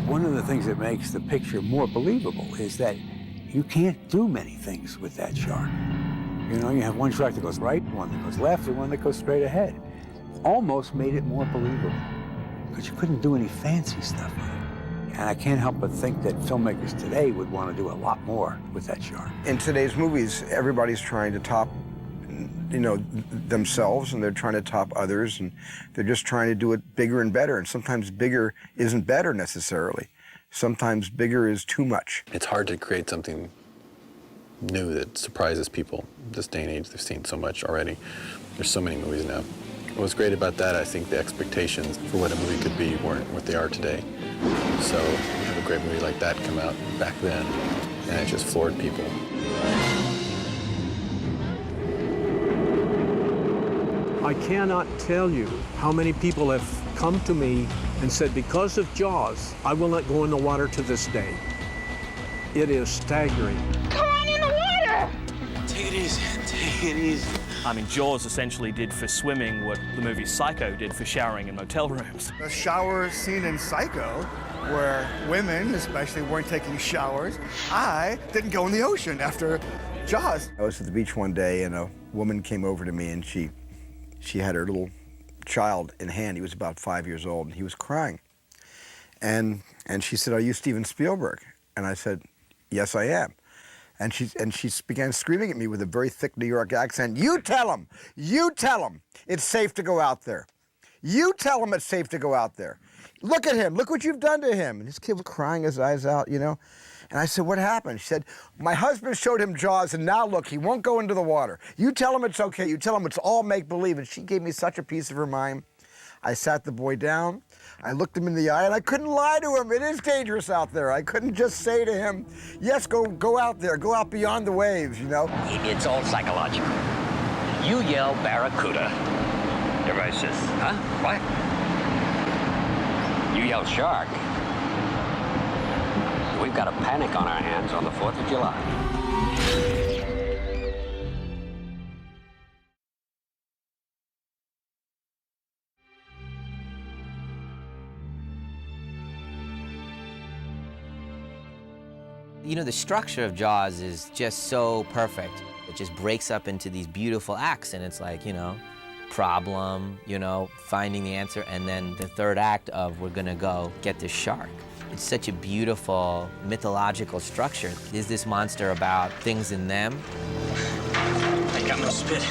One of the things that makes the picture more believable is that you can't do many things with that shark. You know, you have one shark that goes right, one that goes left, and one that goes straight ahead. Almost made it more believable, because you couldn't do any fancy stuff with it. And I can't help but think that filmmakers today would want to do a lot more with that shark. In today's movies, everybody's trying to top, you know, themselves, and they're trying to top others, and they're just trying to do it bigger and better. And sometimes bigger isn't better necessarily. Sometimes bigger is too much. It's hard to create something new that surprises people. This day and age, they've seen so much already. There's so many movies now. What's great about that, I think the expectations for what a movie could be weren't what they are today. So you have a great movie like that come out back then, and it just floored people. I cannot tell you how many people have come to me and said, because of Jaws, I will not go in the water to this day. It is staggering. Come on in the water! Take it easy, take it easy. I mean, Jaws essentially did for swimming what the movie Psycho did for showering in motel rooms. The shower scene in Psycho, where women especially weren't taking showers, I didn't go in the ocean after Jaws. I was at the beach one day, and a woman came over to me, and she had her little child in hand. He was about 5 years old, and he was crying. And she said, "Are you Steven Spielberg?" And I said, "Yes, I am." And she began screaming at me with a very thick New York accent, "You tell him it's safe to go out there. You tell him it's safe to go out there. Look at him, look what you've done to him." And this kid was crying his eyes out, you know. And I said, "What happened?" She said, "My husband showed him Jaws, and now look, he won't go into the water. You tell him it's okay, you tell him it's all make-believe." And she gave me such a piece of her mind. I sat the boy down, I looked him in the eye, and I couldn't lie to him. It is dangerous out there. I couldn't just say to him, "Yes, go out there, go out beyond the waves," you know? It's all psychological. You yell barracuda. Everybody says, huh? What? You yell shark. We've got a panic on our hands on the 4th of July. You know, the structure of Jaws is just so perfect. It just breaks up into these beautiful acts, and it's like, you know, problem, you know, finding the answer, and then the third act of we're gonna go get this shark. It's such a beautiful mythological structure. Is this monster about things in them? I got no spit.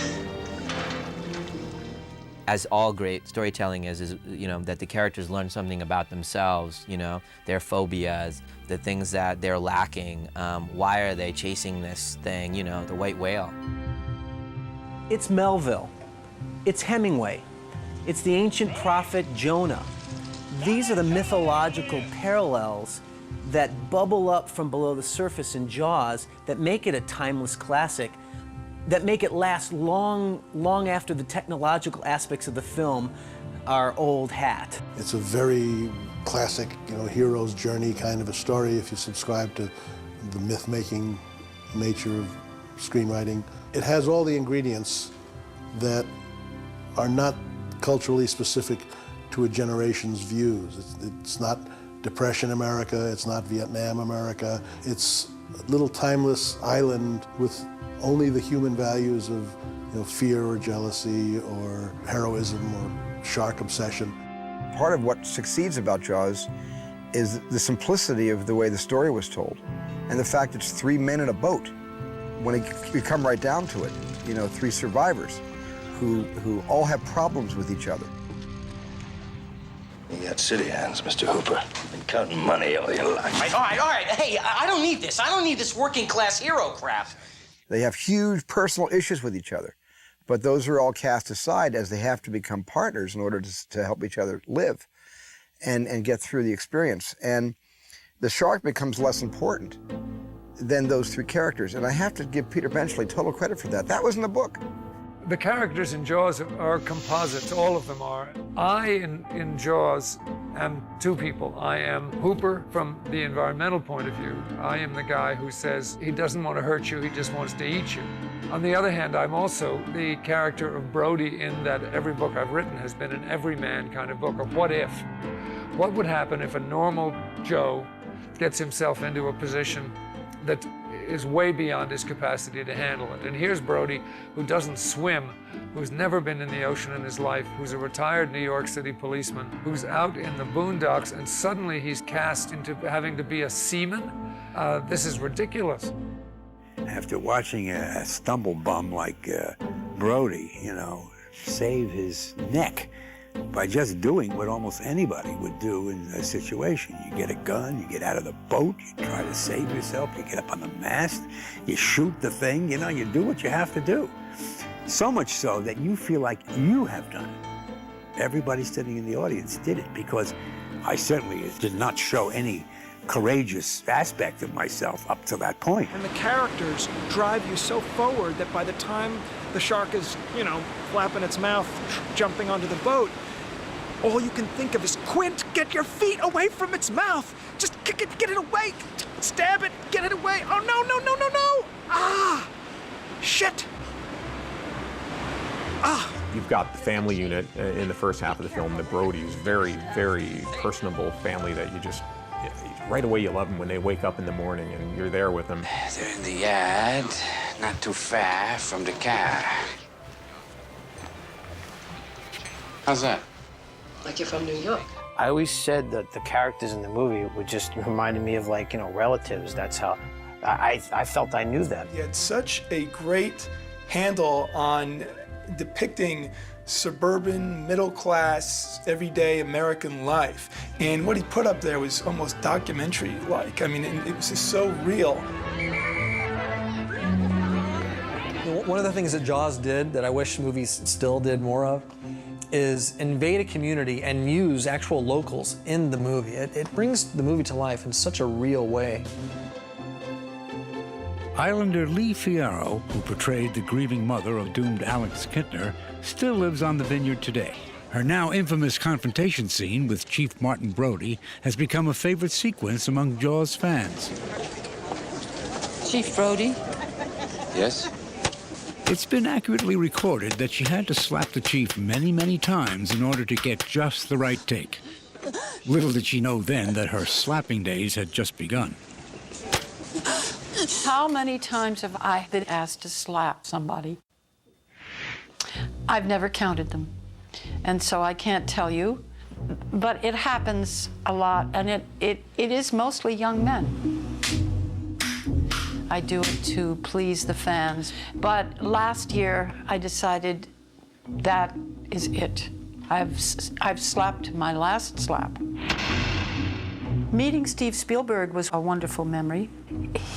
As all great storytelling is, you know, that the characters learn something about themselves, you know, their phobias, the things that they're lacking. Why are they chasing this thing, you know, the white whale? It's Melville. It's Hemingway. It's the ancient prophet Jonah. These are the mythological parallels that bubble up from below the surface in Jaws that make it a timeless classic, that make it last long, long after the technological aspects of the film are old hat. It's a very classic, you know, hero's journey kind of a story if you subscribe to the myth-making nature of screenwriting. It has all the ingredients that are not culturally specific to a generation's views. It's not Depression America, it's not Vietnam America. It's a little timeless island with only the human values of, you know, fear or jealousy or heroism or shark obsession. Part of what succeeds about Jaws is the simplicity of the way the story was told, and the fact it's 3 men in a boat. when we come right down to it, you know, 3 survivors who all have problems with each other. You got city hands, Mr. Hooper. Been counting money all your life. All right. Hey, I don't need this. I don't need this working class hero crap. They have huge personal issues with each other, but those are all cast aside as they have to become partners in order to help each other live and get through the experience. And the shark becomes less important than those 3 characters. And I have to give Peter Benchley total credit for that. That was in the book. The characters in Jaws are composites, all of them are. I, in Jaws, am 2 people. I am Hooper from the environmental point of view. I am the guy who says he doesn't want to hurt you, he just wants to eat you. On the other hand, I'm also the character of Brody in that every book I've written has been an everyman kind of book of what if. What would happen if a normal Joe gets himself into a position that is way beyond his capacity to handle it. And here's Brody, who doesn't swim, who's never been in the ocean in his life, who's a retired New York City policeman, who's out in the boondocks, and suddenly he's cast into having to be a seaman. This is ridiculous. After watching a stumble bum like Brody, you know, save his neck by just doing what almost anybody would do in a situation. You get a gun, you get out of the boat, you try to save yourself, you get up on the mast, you shoot the thing, you know, you do what you have to do. So much so that you feel like you have done it. Everybody sitting in the audience did it, because I certainly did not show any courageous aspect of myself up to that point. And the characters drive you so forward that by the time the shark is, you know, flapping its mouth, jumping onto the boat, all you can think of is, Quint, get your feet away from its mouth. Just kick it, get it away. Stab it, get it away. Oh, no. Ah, shit. Ah. You've got the family unit in the first half of the film, the Brodies, very, very personable family that you just, right away you love them when they wake up in the morning and you're there with them. They're in the yard, not too far from the car. How's that? Like you're from New York. I always said that the characters in the movie would just reminded me of, like, you know, relatives. That's how I felt I knew them. He had such a great handle on depicting suburban, middle-class, everyday American life. And what he put up there was almost documentary-like. I mean, it was just so real. One of the things that Jaws did that I wish movies still did more of is invade a community and use actual locals in the movie. It brings the movie to life in such a real way. Islander Lee Fierro, who portrayed the grieving mother of doomed Alex Kintner, still lives on the Vineyard today. Her now infamous confrontation scene with Chief Martin Brody has become a favorite sequence among Jaws fans. Chief Brody? Yes? It's been accurately recorded that she had to slap the chief many, many times in order to get just the right take. Little did she know then that her slapping days had just begun. How many times have I been asked to slap somebody? I've never counted them, and so I can't tell you, but it happens a lot, and it is mostly young men. I do it to please the fans, but last year I decided that is it. I've slapped my last slap. Meeting Steve Spielberg was a wonderful memory.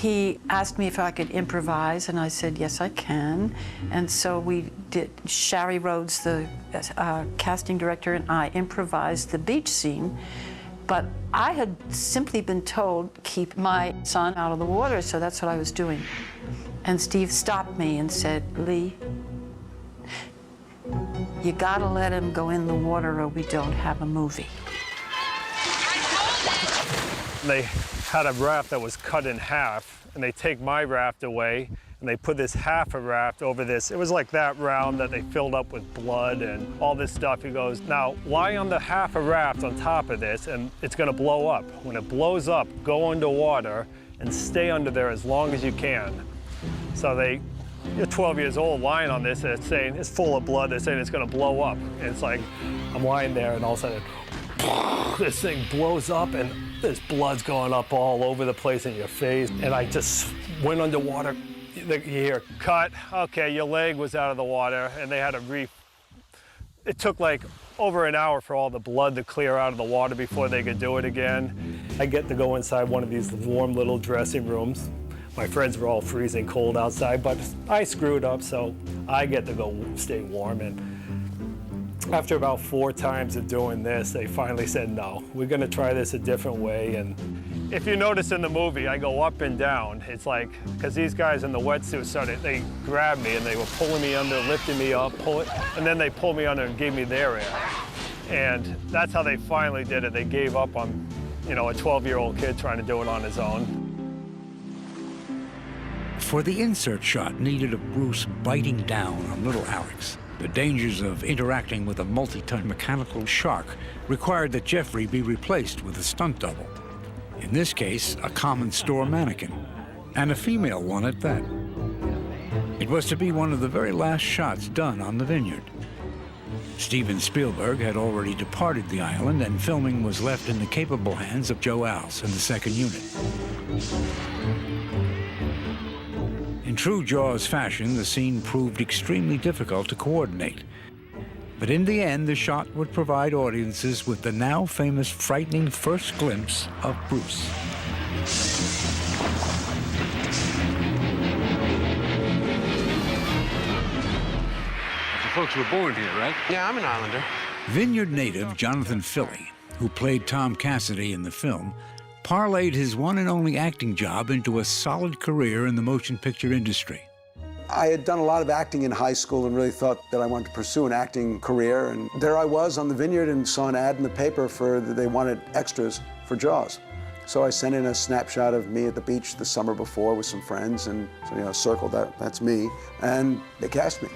He asked me if I could improvise, and I said, yes, I can. And so we did. Shari Rhodes, the casting director, and I improvised the beach scene. But I had simply been told, keep my son out of the water, so that's what I was doing. And Steve stopped me and said, Lee, you gotta let him go in the water or we don't have a movie. They had a raft that was cut in half, and they take my raft away, and they put this half a raft over this. It was like that round that they filled up with blood and all this stuff. He goes, now lie on the half a raft on top of this, and it's gonna blow up. When it blows up, go underwater and stay under there as long as you can. So you're 12 years old lying on this, and it's saying, it's full of blood, they're saying it's gonna blow up. And it's like, I'm lying there, and all of a sudden, this thing blows up, and there's blood's going up all over the place in your face. And I just went underwater, You hear, cut, okay, your leg was out of the water, and they had to it took like over an hour for all the blood to clear out of the water before they could do it again. I get to go inside one of these warm little dressing rooms. My friends were all freezing cold outside, but I screwed up, so I get to go stay warm. And after about 4 times of doing this, they finally said, no, we're gonna try this a different way. And if you notice in the movie, I go up and down. It's like, because these guys in the wetsuits they grabbed me and they were pulling me under, lifting me up, and then they pulled me under and gave me their air. And that's how they finally did it. They gave up on, a 12-year-old kid trying to do it on his own. For the insert shot needed of Bruce biting down on little Alex, the dangers of interacting with a multi-ton mechanical shark required that Jeffrey be replaced with a stunt double. In this case, a common store mannequin, and a female one at that. It was to be one of the very last shots done on the Vineyard. Steven Spielberg had already departed the island, and filming was left in the capable hands of Joe Alce and the second unit. In true Jaws fashion, the scene proved extremely difficult to coordinate. But in the end, the shot would provide audiences with the now famous frightening first glimpse of Bruce. You folks were born here, right? Yeah, I'm an Islander. Vineyard native Jonathan Filley, who played Tom Cassidy in the film, parlayed his one and only acting job into a solid career in the motion picture industry. I had done a lot of acting in high school and really thought that I wanted to pursue an acting career. And there I was on the Vineyard and saw an ad in the paper they wanted extras for Jaws. So I sent in a snapshot of me at the beach the summer before with some friends and circled that's me, and they cast me.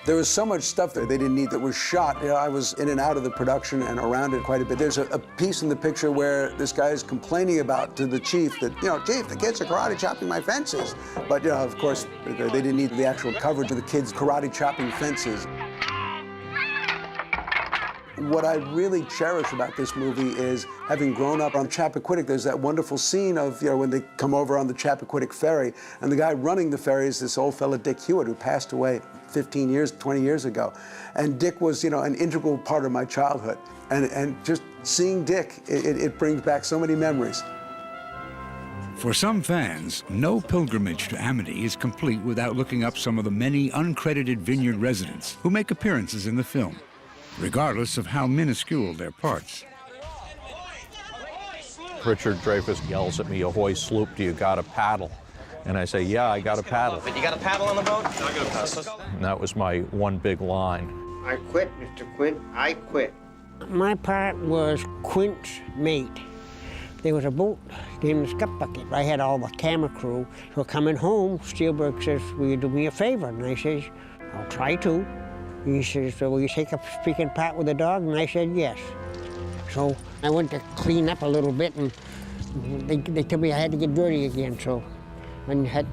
There was so much stuff there they didn't need that was shot. I was in and out of the production and around it quite a bit. There's a piece in the picture where this guy is complaining to the chief that, Chief, the kids are karate chopping my fences. But, of course, they didn't need the actual coverage of the kids karate chopping fences. What I really cherish about this movie is having grown up on Chappaquiddick. There's that wonderful scene of, when they come over on the Chappaquiddick ferry, and the guy running the ferry is this old fella, Dick Hewitt, who passed away 15 years, 20 years ago. And Dick was, an integral part of my childhood. And just seeing Dick, it brings back so many memories. For some fans, no pilgrimage to Amity is complete without looking up some of the many uncredited Vineyard residents who make appearances in the film, regardless of how minuscule their parts. Richard Dreyfuss yells at me, "Ahoy, sloop, do you got a paddle?" And I say, "Yeah, I got a paddle." But you got a paddle on the boat? I got a paddle. And that was my one big line. I quit, Mr. Quint. I quit. My part was Quint's mate. There was a boat named the Scup Bucket. I had all the camera crew. So coming home, Spielberg says, "Will you do me a favor?" And I says, "I'll try to." He says, "So will you take a speaking part with the dog?" And I said, "Yes." So I went to clean up a little bit, and they told me I had to get dirty again. So didn't have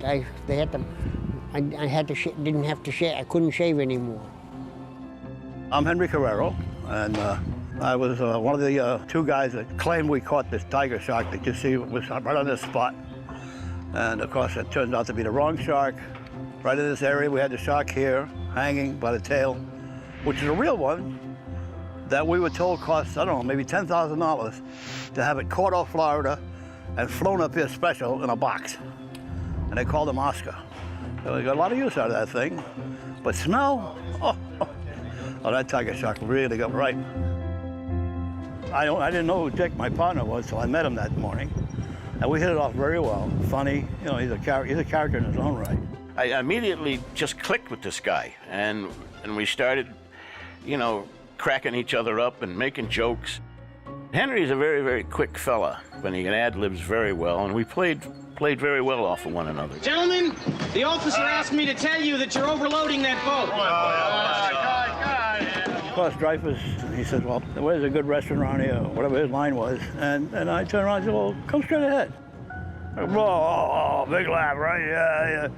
to shave. I couldn't shave anymore. I'm Henry Carrero, and I was one of the 2 guys that claimed we caught this tiger shark that you see was right on this spot. And of course, it turned out to be the wrong shark. Right in this area, we had the shark here, hanging by the tail, which is a real one that we were told cost, I don't know, maybe $10,000 to have it caught off Florida and flown up here special in a box. And they called him Oscar. So we got a lot of use out of that thing. But smell, oh, that tiger shark really got right. I didn't know who Dick, my partner, was till I met him that morning. And we hit it off very well. Funny, he's a character in his own right. I immediately just clicked with this guy, and we started, cracking each other up and making jokes. Henry's a very, very quick fella, but he ad-libs very well, and we played very well off of one another. Gentlemen, the officer asked me to tell you that you're overloading that boat. Of course, Dreyfuss, he said, "Well, where's a good restaurant around here?" Or whatever his line was. And I turned around and said, "Well, come straight ahead." Oh, big laugh, right? Yeah.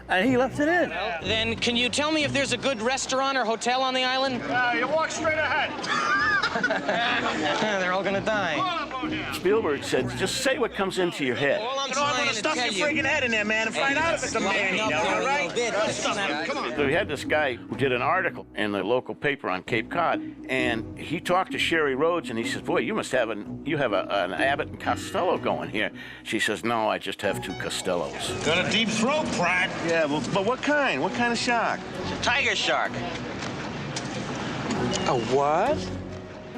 And he left it in. Well, then can you tell me if there's a good restaurant or hotel on the island? You walk straight ahead. They're all gonna die. Spielberg said, just say what comes into your head. I'm going to stuff your friggin' head in there, man, and find out if it's a man, all right? Come on. So we had this guy who did an article in the local paper on Cape Cod, and he talked to Sherry Rhodes, and he says, boy, you have an Abbott and Costello going here. She says, no, I just have 2 Costellos. Got a deep throat, Pratt. Yeah, well, but what kind? What kind of shark? It's a tiger shark. A what?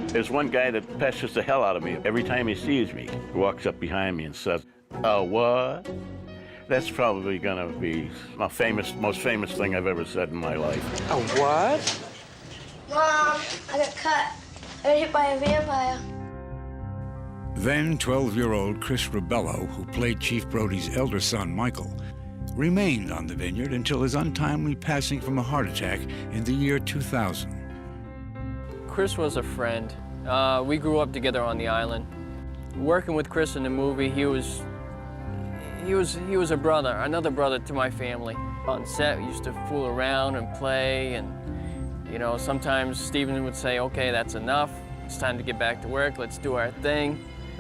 There's one guy that pesters the hell out of me every time he sees me. He walks up behind me and says, "A what?" That's probably gonna be the most famous thing I've ever said in my life. A what? Mom, I got cut. I got hit by a vampire. Then 12-year-old Chris Rebello, who played Chief Brody's elder son, Michael, remained on the Vineyard until his untimely passing from a heart attack in the year 2000. Chris was a friend. We grew up together on the island. Working with Chris in the movie, he was a brother, another brother to my family. On set, we used to fool around and play, and you know, sometimes Steven would say, "Okay, that's enough. It's time to get back to work. Let's do our thing."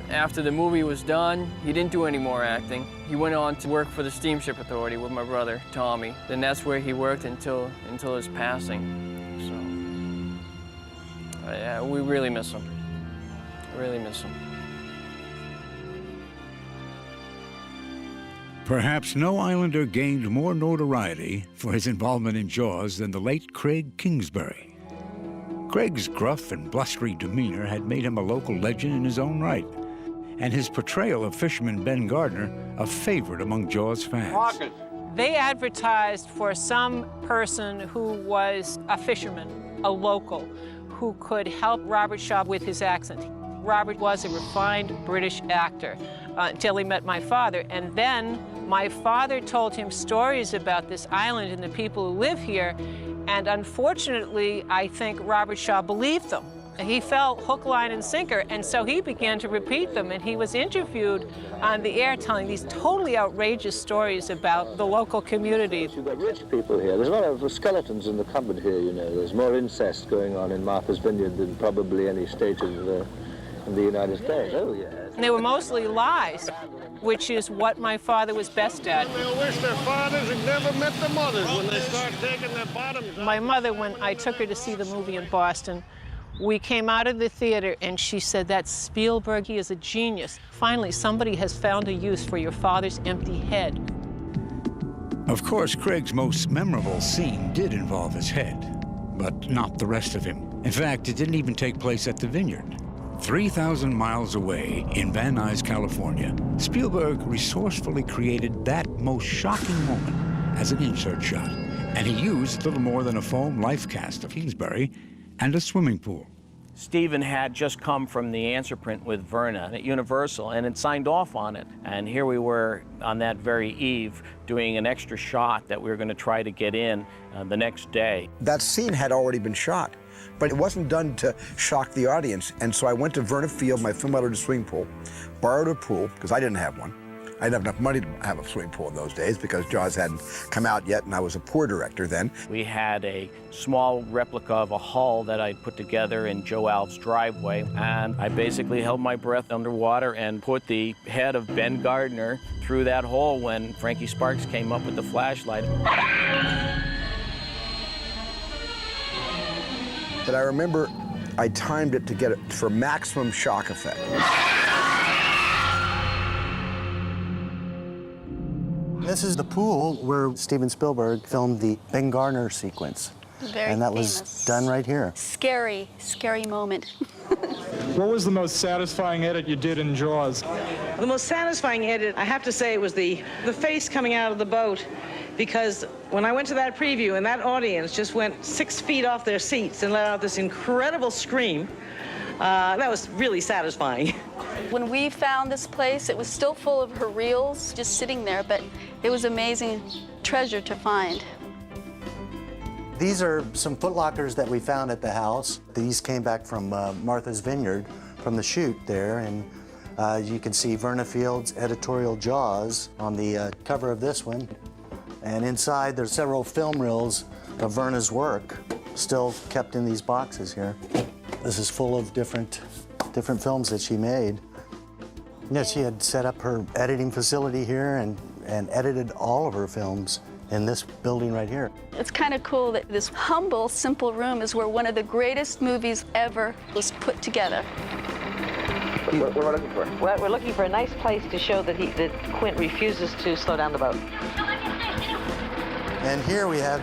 After the movie was done, he didn't do any more acting. He went on to work for the Steamship Authority with my brother, Tommy. Then that's where he worked until his passing. Yeah, we really miss him. Really miss him. Perhaps no Islander gained more notoriety for his involvement in Jaws than the late Craig Kingsbury. Craig's gruff and blustery demeanor had made him a local legend in his own right, and his portrayal of fisherman Ben Gardner a favorite among Jaws fans. They advertised for some person who was a fisherman, a local, who could help Robert Shaw with his accent. Robert was a refined British actor until he met my father. And then my father told him stories about this island and the people who live here. And unfortunately, I think Robert Shaw believed them. He fell hook, line, and sinker, and so he began to repeat them, and he was interviewed on the air telling these totally outrageous stories about the local community. You've got rich people here. There's a lot of skeletons in the cupboard here, you know. There's more incest going on in Martha's Vineyard than probably any state of the United States. Oh, yes. And they were mostly lies, which is what my father was best at. They'll wish their fathers had never met their mothers when they start taking their bottoms out. My mother, when I took her to see the movie in Boston, we came out of the theater and she said, "That Spielberg, he is a genius. Finally, somebody has found a use for your father's empty head." Of course, Craig's most memorable scene did involve his head, but not the rest of him. In fact, it didn't even take place at the Vineyard. 3,000 miles away in Van Nuys, California, Spielberg resourcefully created that most shocking moment as an insert shot, and he used little more than a foam life cast of Kingsbury and a swimming pool. Steven had just come from the answer print with Verna at Universal and had signed off on it. And here we were on that very eve doing an extra shot that we were going to try to get in the next day. That scene had already been shot, but it wasn't done to shock the audience. And so I went to Verna Field, my film editor's swimming pool, borrowed a pool, because I didn't have one. I didn't have enough money to have a swimming pool in those days because Jaws hadn't come out yet, and I was a poor director then. We had a small replica of a hull that I'd put together in Joe Alves' driveway, and I basically held my breath underwater and put the head of Ben Gardner through that hole when Frankie Sparks came up with the flashlight. But I remember I timed it to get it for maximum shock effect. This is the pool where Steven Spielberg filmed the Ben Gardner sequence. Very and that famous. was done right here. Scary, scary moment. What was the most satisfying edit you did in Jaws? The most satisfying edit, I have to say, was the face coming out of the boat, because when I went to that preview and that audience just went 6 feet off their seats and let out this incredible scream, that was really satisfying. When we found this place, it was still full of her reels just sitting there, but it was amazing treasure to find. These are some footlockers that we found at the house. These came back from Martha's Vineyard, from the shoot there, and you can see Verna Field's editorial Jaws on the cover of this one. And inside there's several film reels of Verna's work still kept in these boxes here. This is full of different films that she made. Yeah, she had set up her editing facility here and edited all of her films in this building right here. It's kind of cool that this humble, simple room is where one of the greatest movies ever was put together. What are we looking for? Well, we're looking for a nice place to show that Quint refuses to slow down the boat. And here we have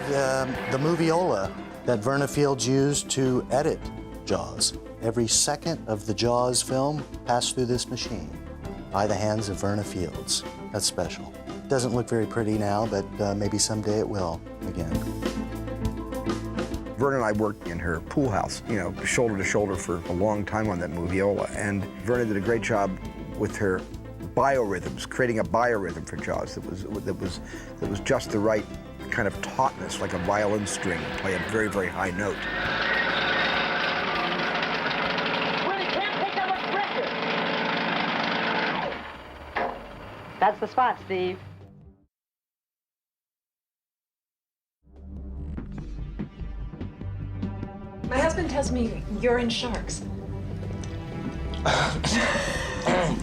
the moviola that Verna Fields used to edit Jaws. Every second of the Jaws film passed through this machine by the hands of Verna Fields. That's special. Doesn't look very pretty now, but maybe someday it will again. Verna and I worked in her pool house, you know, shoulder to shoulder for a long time on that moviola. And Verna did a great job with her biorhythms, creating a biorhythm for Jaws that was just the right kind of tautness, like a violin string, play a very, very high note. That's the spot, Steve. My husband tells me you're in Sharks.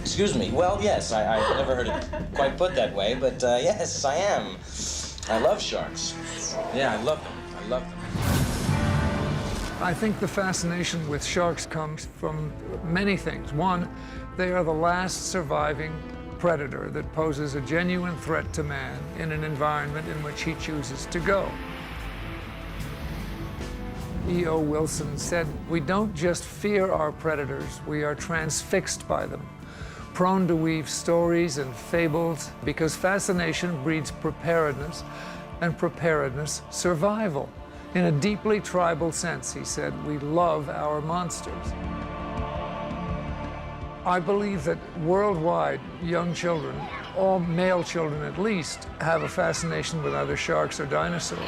Excuse me. Well, yes, I've never heard it quite put that way, but yes, I am. I love sharks. Yeah, I love them. I love them. I think the fascination with sharks comes from many things. One, they are the last surviving predator that poses a genuine threat to man in an environment in which he chooses to go. E.O. Wilson said, "We don't just fear our predators, we are transfixed by them, prone to weave stories and fables, because fascination breeds preparedness, and preparedness survival. In a deeply tribal sense," he said, "we love our monsters." I believe that worldwide, young children, all male children at least, have a fascination with either sharks or dinosaurs.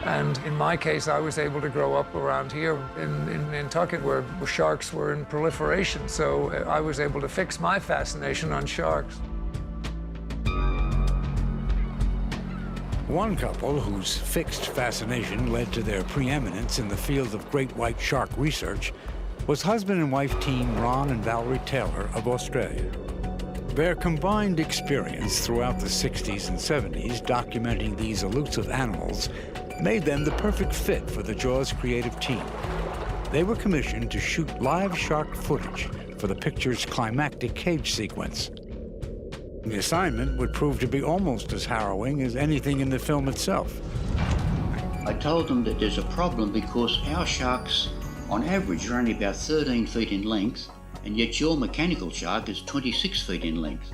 And in my case, I was able to grow up around here in Nantucket where sharks were in proliferation, so I was able to fix my fascination on sharks. One couple whose fixed fascination led to their preeminence in the field of great white shark research was husband and wife team Ron and Valerie Taylor of Australia. Their combined experience throughout the 60s and 70s documenting these elusive animals made them the perfect fit for the Jaws creative team. They were commissioned to shoot live shark footage for the picture's climactic cage sequence. The assignment would prove to be almost as harrowing as anything in the film itself. I told them that there's a problem because our sharks, on average, are only about 13 feet in length, and yet your mechanical shark is 26 feet in length.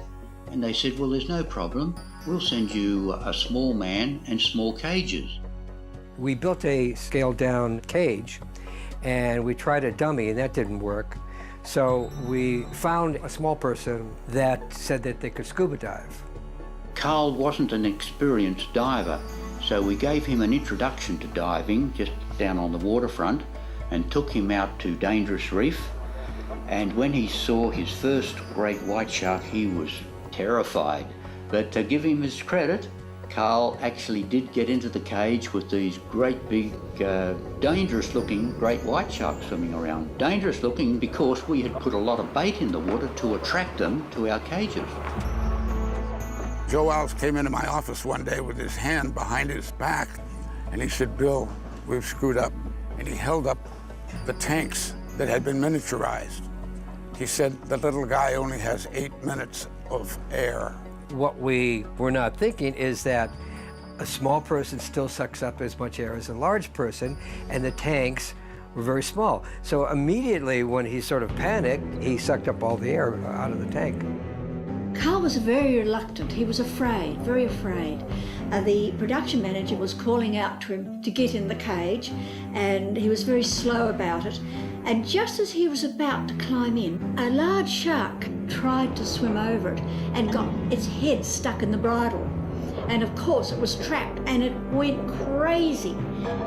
And they said, well, there's no problem. We'll send you a small man and small cages. We built a scaled-down cage, and we tried a dummy, and that didn't work. So we found a small person that said that they could scuba dive. Carl wasn't an experienced diver, so we gave him an introduction to diving just down on the waterfront and took him out to Dangerous Reef. And when he saw his first great white shark, he was terrified. But to give him his credit, Carl actually did get into the cage with these great big, dangerous-looking great white sharks swimming around. Dangerous-looking because we had put a lot of bait in the water to attract them to our cages. Joe Wells came into my office one day with his hand behind his back, and he said, "Bill, we've screwed up." And he held up the tanks that had been miniaturized. He said, "The little guy only has 8 minutes of air." What we were not thinking is that a small person still sucks up as much air as a large person, and the tanks were very small. So immediately when he sort of panicked, he sucked up all the air out of the tank. Carl was very reluctant. He was afraid, very afraid. The production manager was calling out to him to get in the cage, and he was very slow about it. And just as he was about to climb in, a large shark tried to swim over it and got its head stuck in the bridle. And of course it was trapped, and it went crazy.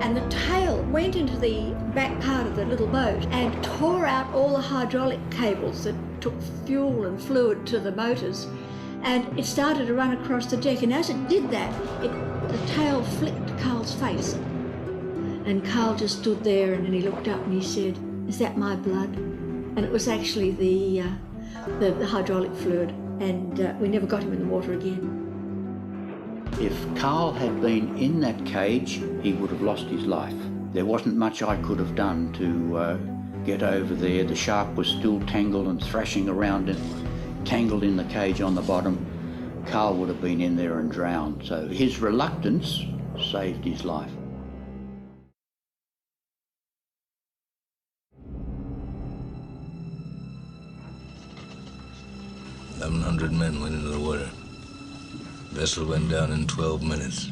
And the tail went into the back part of the little boat and tore out all the hydraulic cables that took fuel and fluid to the motors. And it started to run across the deck, and as it did that, the tail flicked Carl's face. And Carl just stood there, and then he looked up and he said, "Is that my blood?" And it was actually the the hydraulic fluid, and we never got him in the water again. If Carl had been in that cage, he would have lost his life. There wasn't much I could have done to get over there. The shark was still tangled and thrashing around it, tangled in the cage on the bottom. Carl would have been in there and drowned. So his reluctance saved his life. $1,100 men went into the water. Vessel went down in 12 minutes.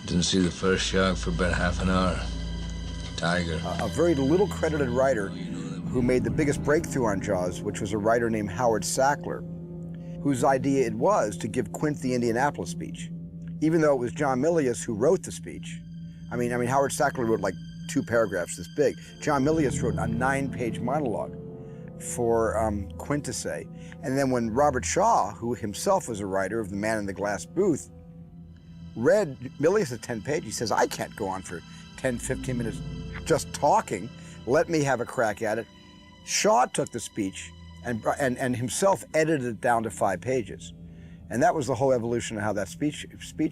Didn't see the first shark for about half an hour. Tiger. A very little credited writer who made the biggest breakthrough on Jaws, which was a writer named Howard Sackler, whose idea it was to give Quint the Indianapolis speech. Even though it was John Milius who wrote the speech. I mean, Howard Sackler wrote like 2 paragraphs this big. John Milius wrote a 9-page monologue for Quint to say. And then when Robert Shaw, who himself was a writer of The Man in the Glass Booth, read Milius' 10-page, he says, I can't go on for 10, 15 minutes just talking. Let me have a crack at it. Shaw took the speech and himself edited it down to 5 pages. And that was the whole evolution of how that speech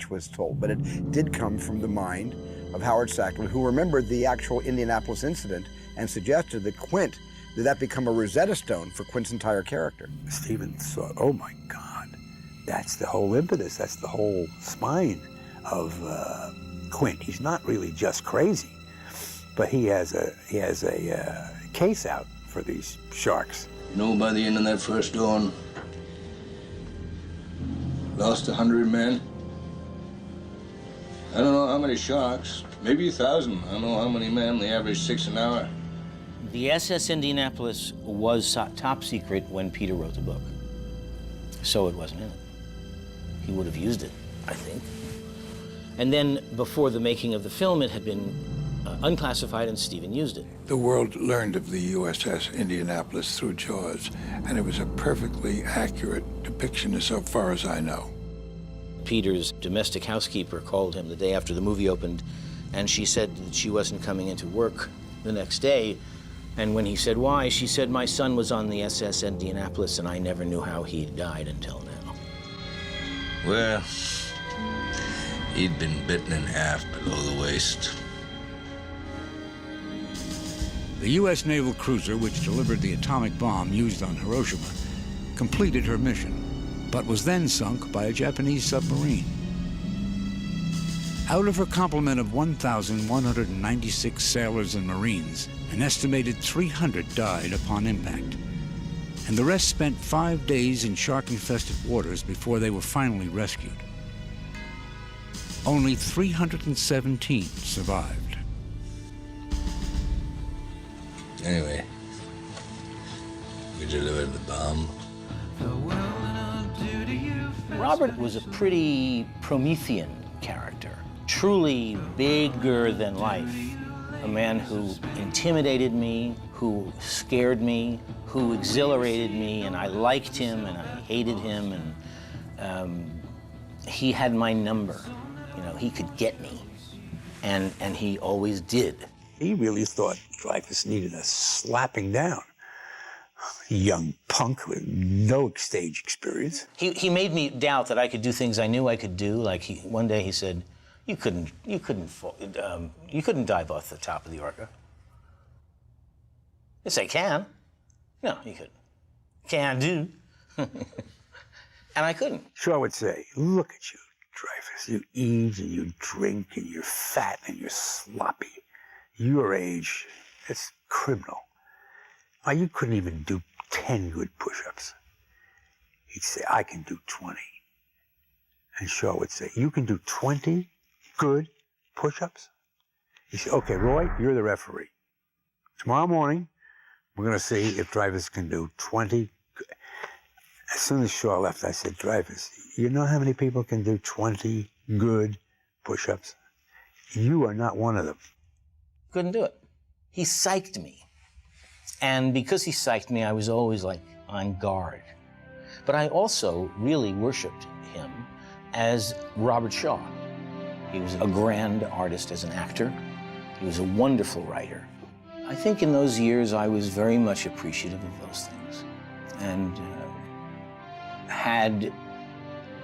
was told. But it did come from the mind of Howard Sackler, who remembered the actual Indianapolis incident and suggested that Quint, that become a Rosetta Stone for Quint's entire character. Steven thought, oh my God, that's the whole impetus, that's the whole spine of Quint. He's not really just crazy, but he has a case out for these sharks. You know, by the end of that first dawn, lost 100 men. I don't know how many sharks, maybe 1,000. I don't know how many men, they average 6 an hour. The SS Indianapolis was top secret when Peter wrote the book. So it wasn't in it. He would have used it, I think. And then before the making of the film, it had been unclassified and Steven used it. The world learned of the USS Indianapolis through Jaws, and it was a perfectly accurate depiction as far as I know. Peter's domestic housekeeper called him the day after the movie opened, and she said that she wasn't coming into work the next day. And when he said why, she said, my son was on the SS Indianapolis and I never knew how he died until now. Well, he'd been bitten in half below the waist. The U.S. naval cruiser, which delivered the atomic bomb used on Hiroshima, completed her mission, but was then sunk by a Japanese submarine. Out of her complement of 1,196 sailors and Marines, an estimated 300 died upon impact, and the rest spent 5 days in shark-infested waters before they were finally rescued. Only 317 survived. Anyway, we delivered the bomb. Robert was a pretty Promethean character, truly bigger than life. A man who intimidated me, who scared me, who exhilarated me, and I liked him and I hated him, and he had my number. You know, he could get me, and he always did. He really thought Dreyfus needed a slapping down. A young punk with no stage experience. He made me doubt that I could do things I knew I could do. Like one day he said, "You couldn't dive off the top of the Orca." Yes, I can. No, you couldn't. Can do. And I couldn't. Shaw would say, "Look at you, Dreyfus. You eat and you drink and you're fat and you're sloppy. Your age, it's criminal. Why, you couldn't even do 10 good push-ups." He'd say, "I can do 20. And Shaw would say, "You can do 20 good push-ups?" He said, "Okay, Roy, you're the referee. Tomorrow morning, we're going to see if Dreyfus can do 20 good." As soon as Shaw left, I said, "Dreyfus, you know how many people can do 20 good push-ups? You are not one of them." Couldn't do it. He psyched me. And because he psyched me, I was always like on guard. But I also really worshiped him as Robert Shaw. He was a grand artist as an actor. He was a wonderful writer. I think in those years I was very much appreciative of those things. And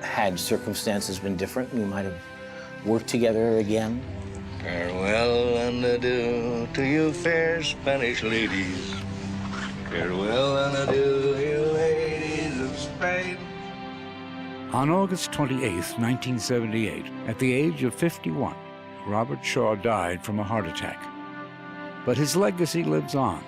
had circumstances been different, we might have worked together again. Farewell and adieu to you fair Spanish ladies. Farewell and adieu, you ladies of Spain. On August 28, 1978, at the age of 51, Robert Shaw died from a heart attack. But his legacy lives on.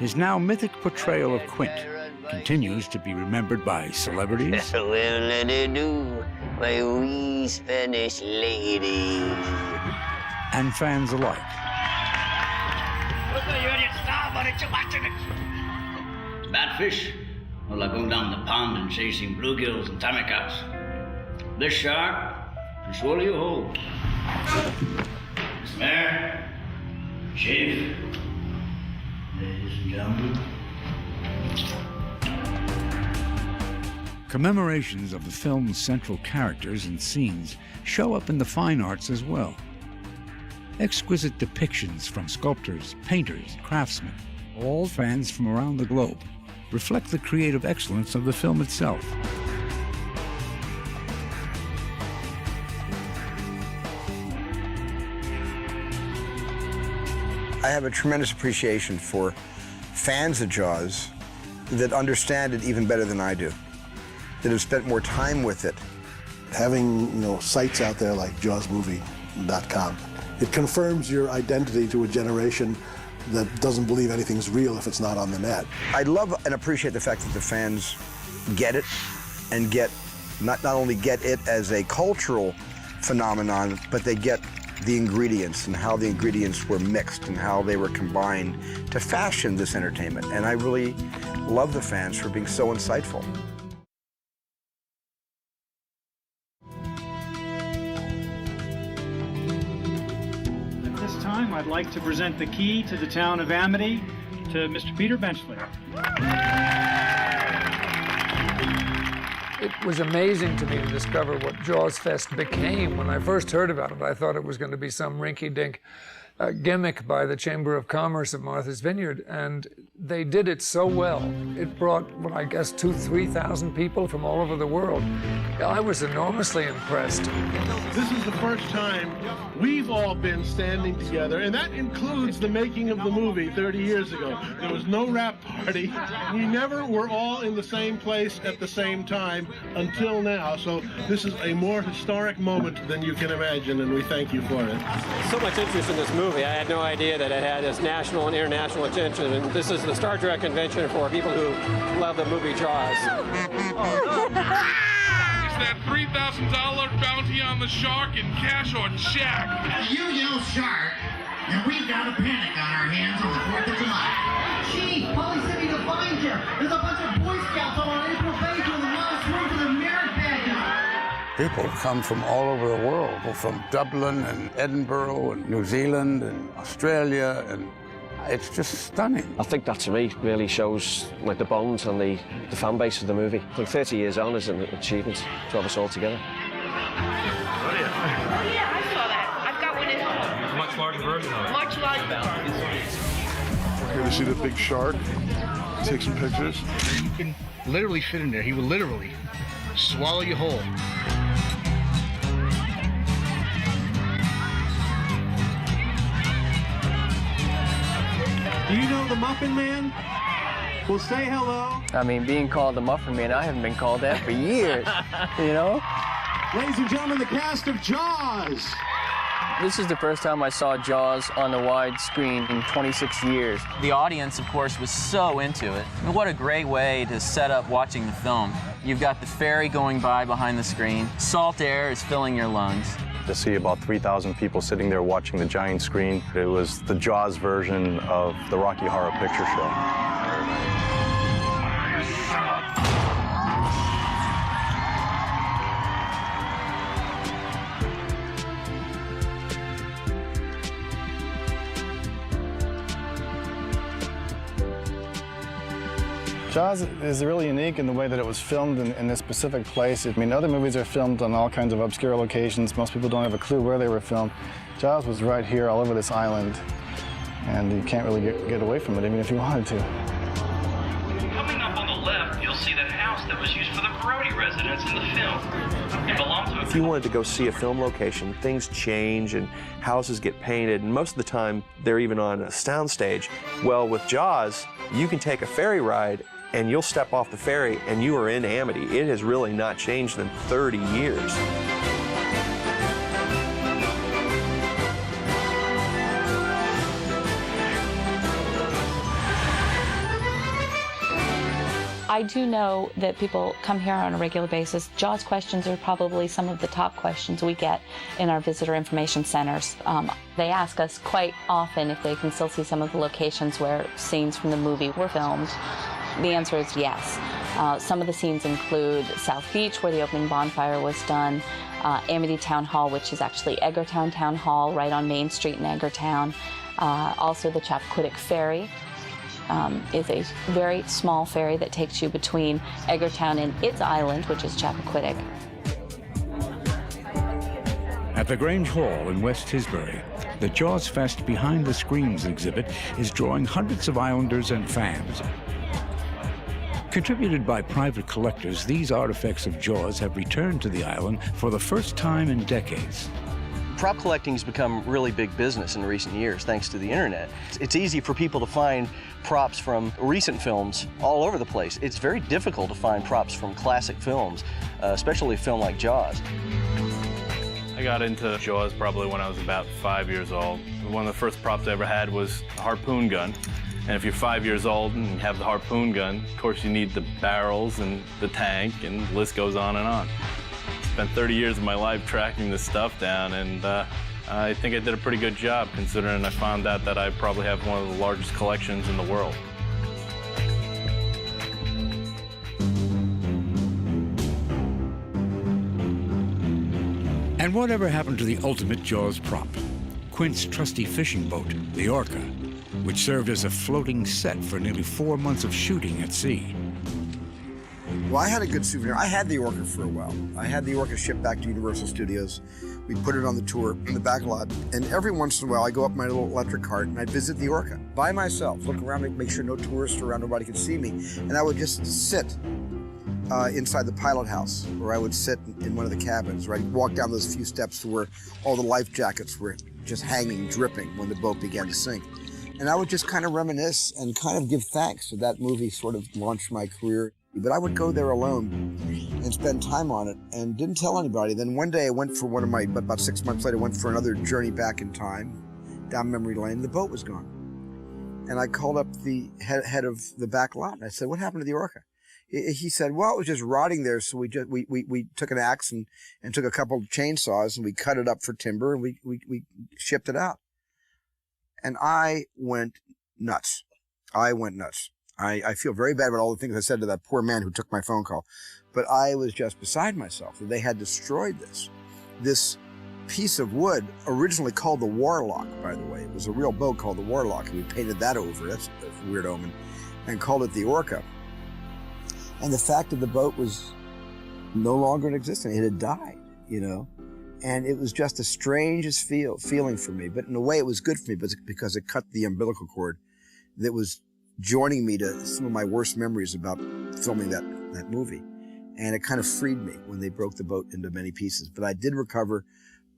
His now mythic portrayal of Quint continues to be remembered by celebrities Farewell and adieu, my wee Spanish ladies. and fans alike. Bad fish. Well, like going down the pond and chasing bluegills and tamacats. This shark can swallow you whole. Mayor, Chief, ladies and gentlemen. Commemorations of the film's central characters and scenes show up in the fine arts as well. Exquisite depictions from sculptors, painters, craftsmen, all fans from around the globe, reflect the creative excellence of the film itself. I have a tremendous appreciation for fans of Jaws that understand it even better than I do, that have spent more time with it. Having, sites out there like JawsMovie.com, it confirms your identity to a generation that doesn't believe anything's real if it's not on the net. I love and appreciate the fact that the fans get it and get not only get it as a cultural phenomenon, but they get the ingredients and how the ingredients were mixed and how they were combined to fashion this entertainment. And I really love the fans for being so insightful. At this time, I'd like to present the key to the town of Amity to Mr. Peter Benchley. It was amazing to me to discover what Jaws Fest became. When I first heard about it, I thought it was going to be some rinky-dink gimmick by the Chamber of Commerce of Martha's Vineyard, and they did it so well. It brought, well, I guess 2,000-3,000 people from all over the world. I was enormously impressed. This is the first time we've all been standing together, and that includes the making of the movie 30 years ago. There was no wrap party. We never were all in the same place at the same time until now, so this is a more historic moment than you can imagine, and we thank you for it. So much interest in this movie. I had no idea that it had this national and international attention, and this is the Star Trek convention for people who love the movie Jaws. Is that $3,000 bounty on the shark in cash or check? You yell shark, and we've got a panic on our hands on the 4th of July. Chief, Polly sent me to find you. There's a bunch of Boy Scouts on April Bay doing the last room for the merit pageant. People come from all over the world, from Dublin and Edinburgh and New Zealand and Australia, and it's just stunning. I think that to me really shows like the bones and the fan base of the movie. Like 30 years on is an achievement to have us all together. Oh yeah, I saw that. I've got one at home. A much larger version of it. Much larger. We're here to see the big shark, take some pictures. You can literally fit in there. He will literally swallow you whole. Do you know the Muffin Man? Well, say hello. I mean, being called the Muffin Man, I haven't been called that for years, you know? Ladies and gentlemen, the cast of Jaws. This is the first time I saw Jaws on the wide screen in 26 years. The audience, of course, was so into it. I mean, what a great way to set up watching the film. You've got the ferry going by behind the screen. Salt air is filling your lungs. To see about 3,000 people sitting there watching the giant screen, it was the Jaws version of the Rocky Horror Picture Show. Jaws is really unique in the way that it was filmed in this specific place. I mean, other movies are filmed on all kinds of obscure locations. Most people don't have a clue where they were filmed. Jaws was right here all over this island. and you can't really get away from it even if you wanted to. Coming up on the left, you'll see the house that was used for the Brody residence in the film. It belonged to a... If you wanted to go see a film location, things change and houses get painted, and most of the time they're even on a soundstage. Well, with Jaws, you can take a ferry ride and you'll step off the ferry and you are in Amity. It has really not changed in 30 years. I do know that people come here on a regular basis. Jaws questions are probably some of the top questions we get in our visitor information centers. They ask us quite often if they can still see some of the locations where scenes from the movie were filmed. The answer is yes. Some of the scenes include South Beach, where the opening bonfire was done, Amity Town Hall, which is actually Edgartown Town Hall, right on Main Street in Edgartown. Also the Chappaquiddick Ferry. Is a very small ferry that takes you between Edgartown and its island, which is Chappaquiddick. At the Grange Hall in West Tisbury, the Jaws Fest Behind the Screens exhibit is drawing hundreds of islanders and fans. Contributed by private collectors, these artifacts of Jaws have returned to the island for the first time in decades. Prop collecting has become really big business in recent years, thanks to the internet. It's easy for people to find props from recent films all over the place. It's very difficult to find props from classic films, especially a film like Jaws. I got into Jaws probably when I was about 5 years old. One of the first props I ever had was a harpoon gun. And if you're 5 years old and you have the harpoon gun, of course you need the barrels and the tank, and the list goes on and on. Spent 30 years of my life tracking this stuff down, and I think I did a pretty good job, considering I found out that I probably have one of the largest collections in the world. And whatever happened to the ultimate Jaws prop? Quint's trusty fishing boat, the Orca, which served as a floating set for nearly 4 months of shooting at sea. Well, I had a good souvenir. I had the Orca for a while. I had the Orca shipped back to Universal Studios. We put it on the tour in the back lot, and every once in a while I go up my little electric cart and I'd visit the Orca by myself, look around, make sure no tourists around, nobody could see me, and I would just sit inside the pilot house, or I would sit in one of the cabins, or I'd walk down those few steps to where all the life jackets were just hanging, dripping when the boat began to sink. And I would just kind of reminisce and kind of give thanks that that movie sort of launched my career. But I would go there alone and spend time on it and didn't tell anybody. Then one day I went for one of my, about 6 months later, I went for another journey back in time, down memory lane. The boat was gone. And I called up the head of the back lot and I said, what happened to the Orca? He said, well, it was just rotting there. So we took an axe and took a couple of chainsaws and we cut it up for timber and we shipped it out. And I went nuts. I feel very bad about all the things I said to that poor man who took my phone call, but I was just beside myself that they had destroyed this piece of wood, originally called the Warlock, by the way. It was a real boat called the Warlock, and we painted that over. That's a weird omen, and called it the Orca. And the fact that the boat was no longer in existence, it had died, you know, and it was just the strangest feeling for me. But in a way, it was good for me, because it cut the umbilical cord that was joining me to some of my worst memories about filming that movie. And it kind of freed me when they broke the boat into many pieces. But I did recover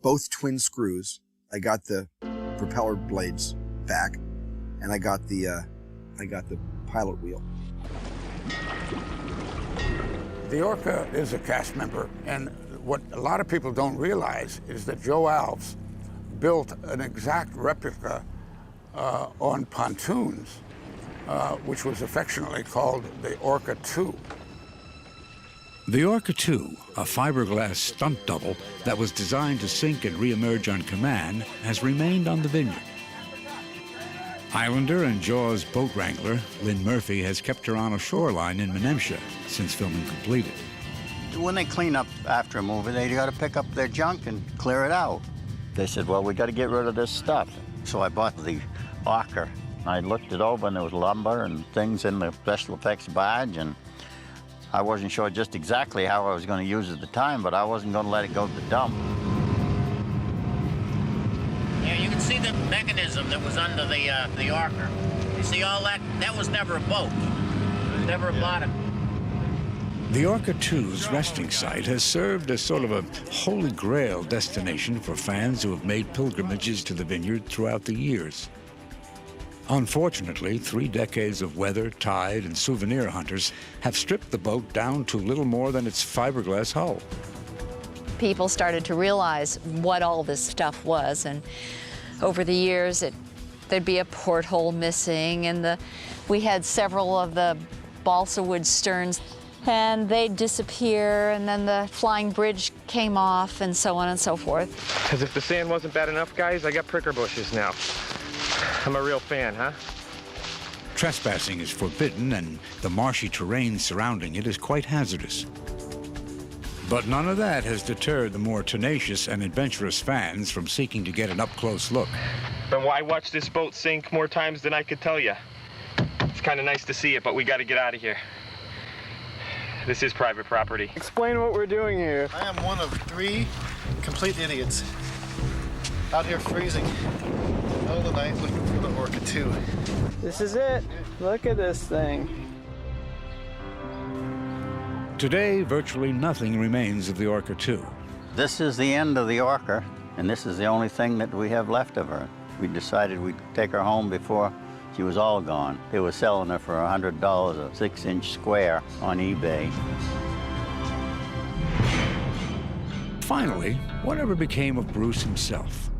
both twin screws. I got the propeller blades back, and I got the pilot wheel. The Orca is a cast member, and what a lot of people don't realize is that Joe Alves built an exact replica on pontoons, which was affectionately called the Orca 2. The Orca 2, a fiberglass stunt double that was designed to sink and reemerge on command, has remained on the Vineyard. Islander and Jaws boat wrangler Lynn Murphy has kept her on a shoreline in Menemsha since filming completed. When they clean up after a movie, they got to pick up their junk and clear it out. They said, well, we got to get rid of this stuff. So I bought the Orca. I looked it over, and there was lumber and things in the special effects barge, and I wasn't sure just exactly how I was going to use it at the time, but I wasn't going to let it go to the dump. Yeah, you can see the mechanism that was under the Orca. You see all that? That was never a boat. It was never a bottom. The Orca 2's resting site has served as sort of a holy grail destination for fans who have made pilgrimages to the Vineyard throughout the years. Unfortunately, 3 decades of weather, tide, and souvenir hunters have stripped the boat down to little more than its fiberglass hull. People started to realize what all this stuff was, and over the years there'd be a porthole missing, and we had several of the balsa wood sterns, and they'd disappear, and then the flying bridge came off, and so on and so forth. As if the sand wasn't bad enough, guys, I got pricker bushes now. I'm a real fan, huh? Trespassing is forbidden, and the marshy terrain surrounding it is quite hazardous. But none of that has deterred the more tenacious and adventurous fans from seeking to get an up-close look. But I watched this boat sink more times than I could tell you. It's kind of nice to see it, but we got to get out of here. This is private property. Explain what we're doing here. I am one of 3 complete idiots out here freezing all the night looking for the Orca 2. This is it. Look at this thing. Today, virtually nothing remains of the Orca 2. This is the end of the Orca, and this is the only thing that we have left of her. We decided we'd take her home before she was all gone. They were selling her for $100 a 6-inch square on eBay. Finally, whatever became of Bruce himself?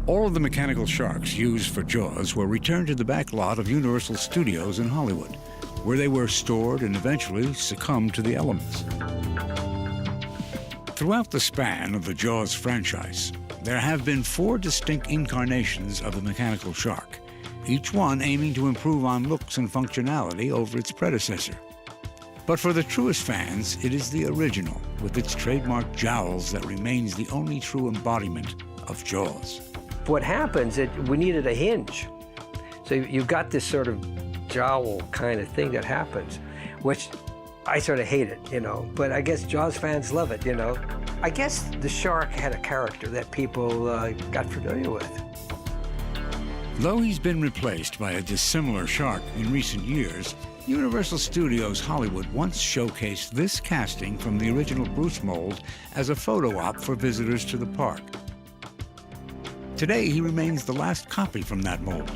All of the mechanical sharks used for Jaws were returned to the back lot of Universal Studios in Hollywood, where they were stored and eventually succumbed to the elements. Throughout the span of the Jaws franchise, there have been 4 distinct incarnations of the mechanical shark, each one aiming to improve on looks and functionality over its predecessor. But for the truest fans, it is the original, with its trademark jowls, that remains the only true embodiment of Jaws. What happens is we needed a hinge. So you've got this sort of jowl kind of thing that happens, which I sort of hate it, you know, but I guess Jaws fans love it, you know. I guess the shark had a character that people got familiar with. Though he's been replaced by a dissimilar shark in recent years, Universal Studios Hollywood once showcased this casting from the original Bruce mold as a photo op for visitors to the park. Today, he remains the last copy from that mold,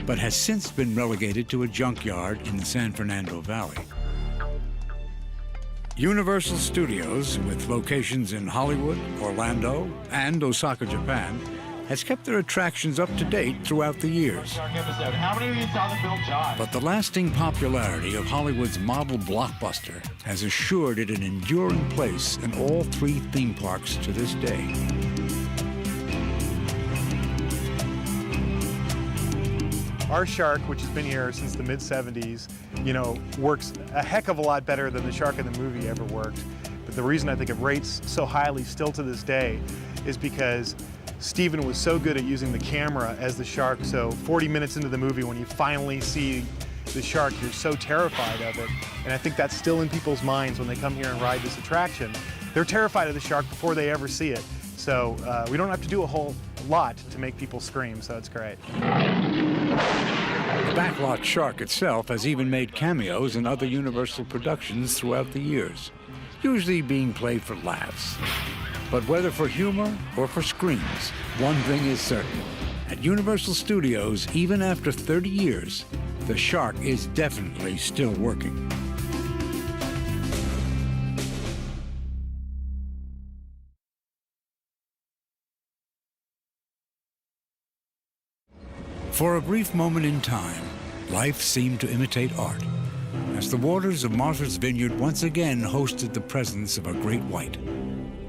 but has since been relegated to a junkyard in the San Fernando Valley. Universal Studios, with locations in Hollywood, Orlando, and Osaka, Japan, has kept their attractions up to date throughout the years. How many of you saw the film Jaws? But the lasting popularity of Hollywood's model blockbuster has assured it an enduring place in all 3 theme parks to this day. Our shark, which has been here since the mid-70s, you know, works a heck of a lot better than the shark in the movie ever worked. But the reason I think it rates so highly still to this day is because Steven was so good at using the camera as the shark. So 40 minutes into the movie, when you finally see the shark, you're so terrified of it. And I think that's still in people's minds when they come here and ride this attraction. They're terrified of the shark before they ever see it. So we don't have to do a whole lot to make people scream, so it's great. The backlot shark itself has even made cameos in other Universal productions throughout the years, usually being played for laughs. But whether for humor or for screams, one thing is certain. At Universal Studios, even after 30 years, the shark is definitely still working. For a brief moment in time, life seemed to imitate art, as the waters of Martha's Vineyard once again hosted the presence of a great white.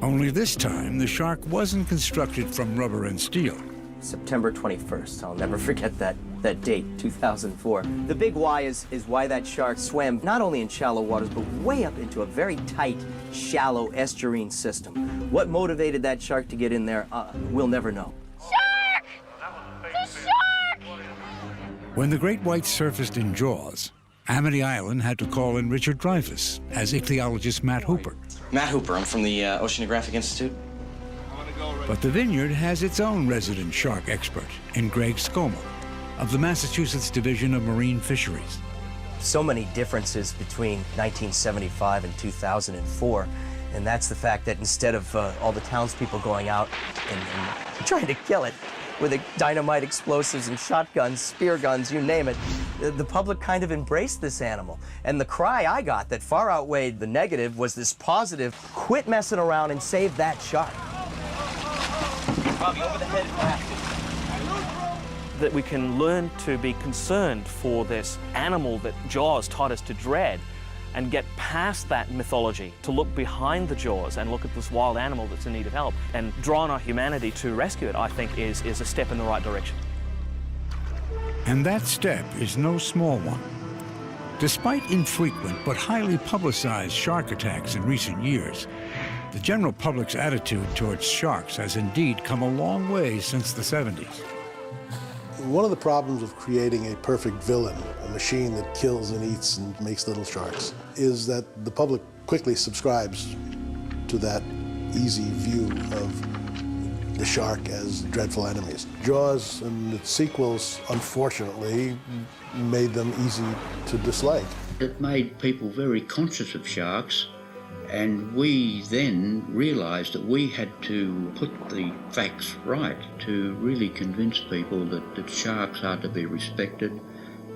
Only this time, the shark wasn't constructed from rubber and steel. September 21st, I'll never forget that date, 2004. The big why is why that shark swam not only in shallow waters, but way up into a very tight, shallow estuarine system. What motivated that shark to get in there, we'll never know. When the great white surfaced in Jaws, Amity Island had to call in Richard Dreyfuss as ichthyologist Matt Hooper. Matt Hooper, I'm from the Oceanographic Institute. But the Vineyard has its own resident shark expert in Greg Skomal of the Massachusetts Division of Marine Fisheries. So many differences between 1975 and 2004, and that's the fact that instead of all the townspeople going out and trying to kill it with dynamite explosives and shotguns, spear guns, you name it, the public kind of embraced this animal. And the cry I got that far outweighed the negative was this positive, quit messing around and save that shark. Robbie, over the head fast. That we can learn to be concerned for this animal that Jaws taught us to dread and get past that mythology, to look behind the jaws and look at this wild animal that's in need of help and draw on our humanity to rescue it, I think is a step in the right direction. And that step is no small one. Despite infrequent but highly publicized shark attacks in recent years, the general public's attitude towards sharks has indeed come a long way since the 70s. One of the problems of creating a perfect villain, a machine that kills and eats and makes little sharks, is that the public quickly subscribes to that easy view of the shark as dreadful enemies. Jaws and its sequels, unfortunately, made them easy to dislike. It made people very conscious of sharks, and we then realised that we had to put the facts right to really convince people that sharks are to be respected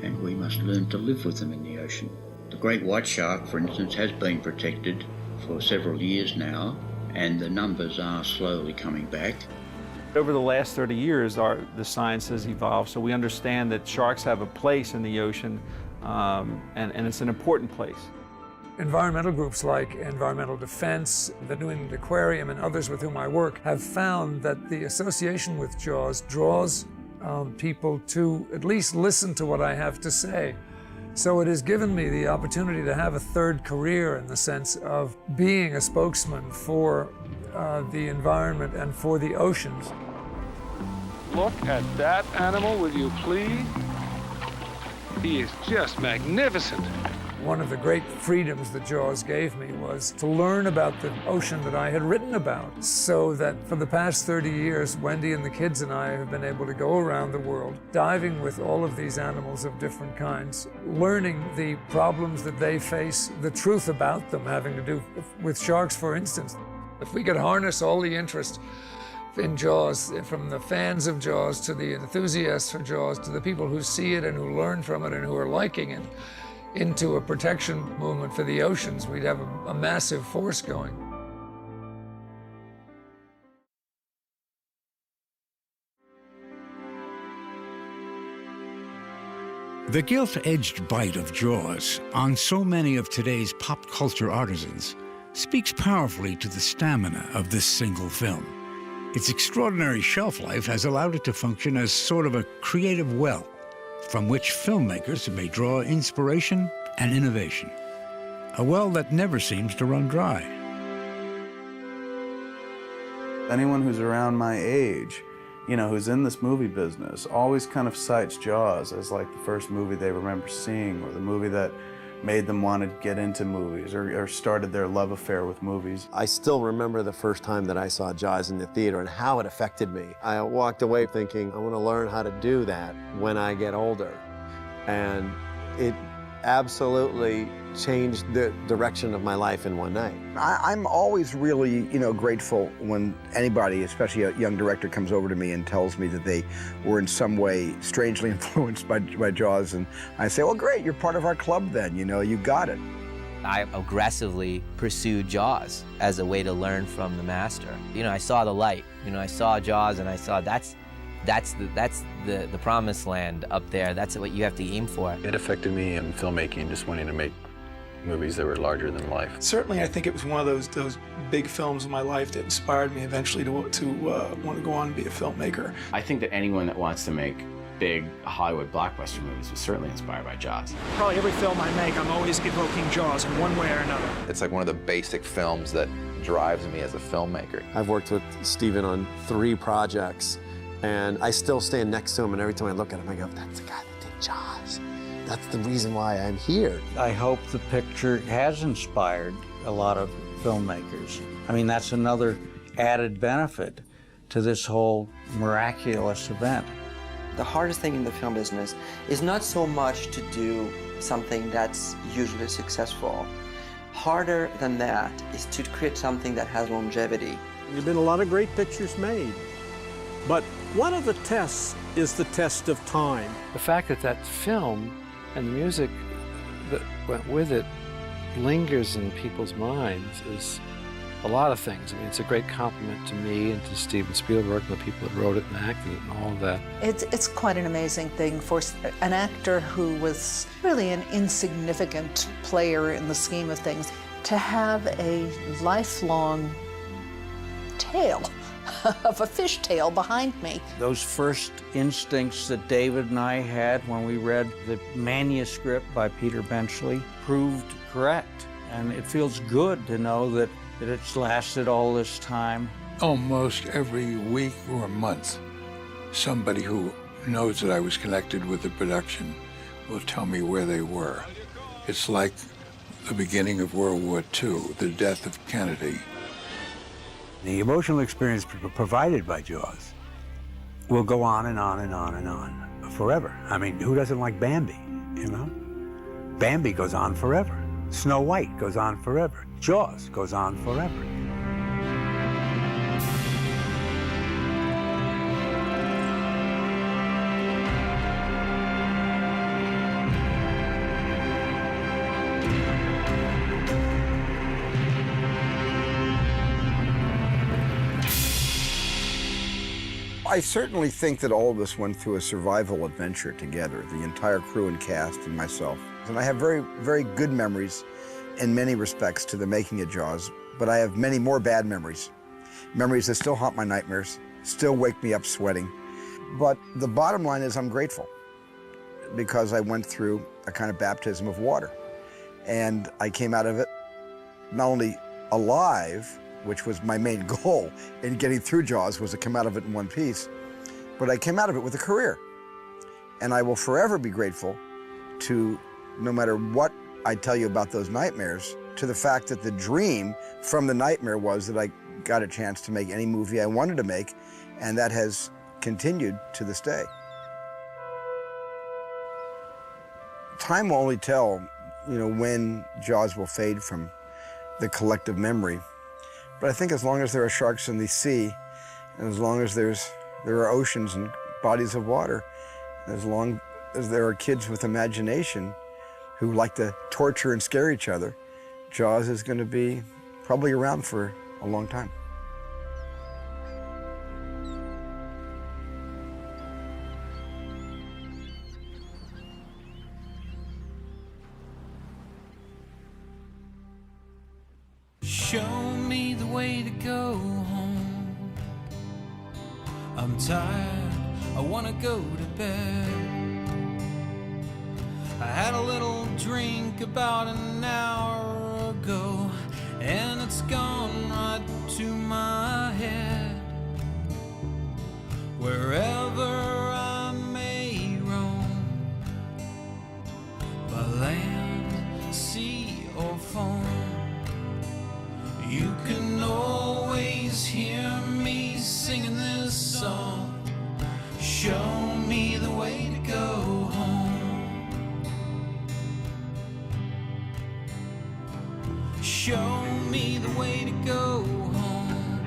and we must learn to live with them in the ocean. The great white shark, for instance, has been protected for several years now, and the numbers are slowly coming back. Over the last 30 years, the science has evolved, so we understand that sharks have a place in the ocean, and it's an important place. Environmental groups like Environmental Defense, the New England Aquarium, and others with whom I work have found that the association with Jaws draws people to at least listen to what I have to say. So it has given me the opportunity to have a third career in the sense of being a spokesman for the environment and for the oceans. Look at that animal, will you please? He is just magnificent. One of the great freedoms that Jaws gave me was to learn about the ocean that I had written about, so that for the past 30 years, Wendy and the kids and I have been able to go around the world, diving with all of these animals of different kinds, learning the problems that they face, the truth about them, having to do with sharks, for instance. If we could harness all the interest in Jaws, from the fans of Jaws to the enthusiasts for Jaws to the people who see it and who learn from it and who are liking it, into a protection movement for the oceans, we'd have a massive force going. The gilt-edged bite of Jaws on so many of today's pop culture artisans speaks powerfully to the stamina of this single film. Its extraordinary shelf life has allowed it to function as sort of a creative well from which filmmakers may draw inspiration and innovation. A well that never seems to run dry. Anyone who's around my age, who's in this movie business, always kind of cites Jaws as like the first movie they remember seeing, or the movie that made them want to get into movies or started their love affair with movies. I still remember the first time that I saw Jaws in the theater and how it affected me. I walked away thinking, I want to learn how to do that when I get older. And it absolutely changed the direction of my life in one night. I'm always really, grateful when anybody, especially a young director, comes over to me and tells me that they were in some way strangely influenced by Jaws, and I say, well, great, you're part of our club then, you got it. I aggressively pursued Jaws as a way to learn from the master. I saw the light. I saw Jaws and I saw that's the promised land up there. That's what you have to aim for. It affected me in filmmaking, just wanting to make movies that were larger than life. Certainly, I think it was one of those big films in my life that inspired me eventually to want to go on and be a filmmaker. I think that anyone that wants to make big Hollywood blockbuster movies was certainly inspired by Jaws. Probably every film I make, I'm always evoking Jaws in one way or another. It's like one of the basic films that drives me as a filmmaker. I've worked with Steven on 3 projects, and I still stand next to him, and every time I look at him, I go, that's the guy that did Jaws. That's the reason why I'm here. I hope the picture has inspired a lot of filmmakers. I mean, that's another added benefit. to this whole miraculous event. The hardest thing in the film business is not so much to do something that's usually successful. Harder than that is to create something that has longevity. There have been a lot of great pictures made, but one of the tests is the test of time. The fact that that film and the music that went with it lingers in people's minds is a lot of things. I mean, it's a great compliment to me and to Steven Spielberg and the people that wrote it and acted it and all of that. It's quite an amazing thing for an actor who was really an insignificant player in the scheme of things to have a lifelong tale of a fishtail behind me. Those first instincts that David and I had when we read the manuscript by Peter Benchley proved correct. And it feels good to know that it's lasted all this time. Almost every week or month, somebody who knows that I was connected with the production will tell me where they were. It's like the beginning of World War II, the death of Kennedy. The emotional experience provided by Jaws will go on and on and on and on forever. I mean, who doesn't like Bambi, you know? Bambi goes on forever. Snow White goes on forever. Jaws goes on forever. I certainly think that all of us went through a survival adventure together, the entire crew and cast and myself. And I have very, very good memories in many respects to the making of Jaws, but I have many more bad memories. Memories that still haunt my nightmares, still wake me up sweating. But the bottom line is I'm grateful because I went through a kind of baptism of water. And I came out of it not only alive, which was my main goal in getting through Jaws, was to come out of it in one piece, but I came out of it with a career. And I will forever be grateful to, no matter what I tell you about those nightmares, to the fact that the dream from the nightmare was that I got a chance to make any movie I wanted to make, and that has continued to this day. Time will only tell, when Jaws will fade from the collective memory. But I think as long as there are sharks in the sea, and as long as there are oceans and bodies of water, as long as there are kids with imagination who like to torture and scare each other, Jaws is going to be probably around for a long time. Show me the way to go home. I'm tired, I wanna go to bed. I had a little drink about an hour ago, and it's gone right to my head. Wherever I may roam, by land, sea, or foam, you can always hear me singing this song. Show me the way to go home. Show me the way to go home.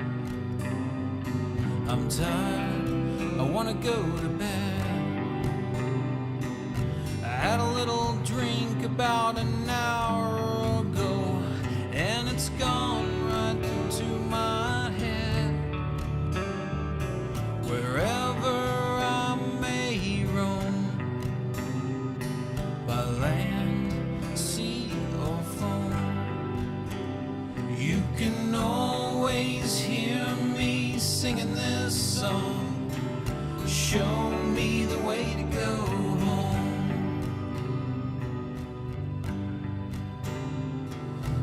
I'm tired, I wanna go to bed. I had a little drink about an hour ago, and it's gone right to my head. Wherever I may roam, by land, sea, or foam, you can always hear me singing this song. Show me the way to go home.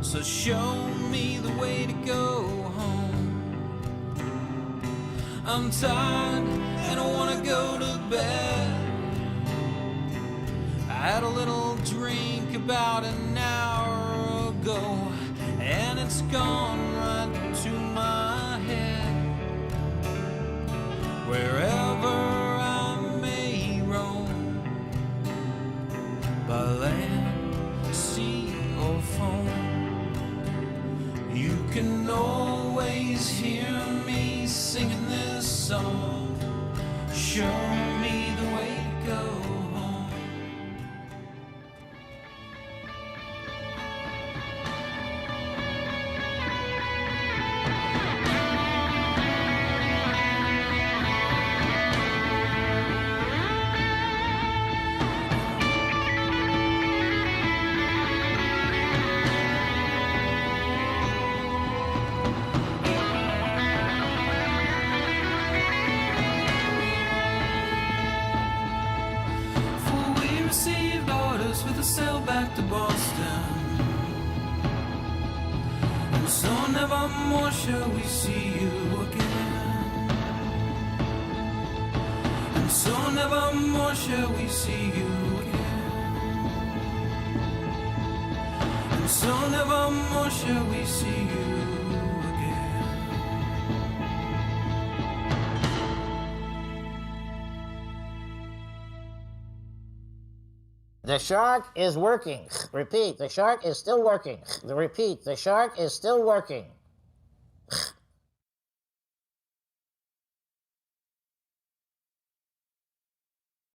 So show me the way to go home. I'm tired and I wanna go to bed. I had a little drink about an hour ago, and it's gone right to my head. always hear me singing this song. Show me the way to go home. With a sail back to Boston, and so never more shall we see you again, and so never more shall we see you again, and so never more shall we see you again. The shark is working. Repeat, the shark is still working. Repeat, the shark is still working.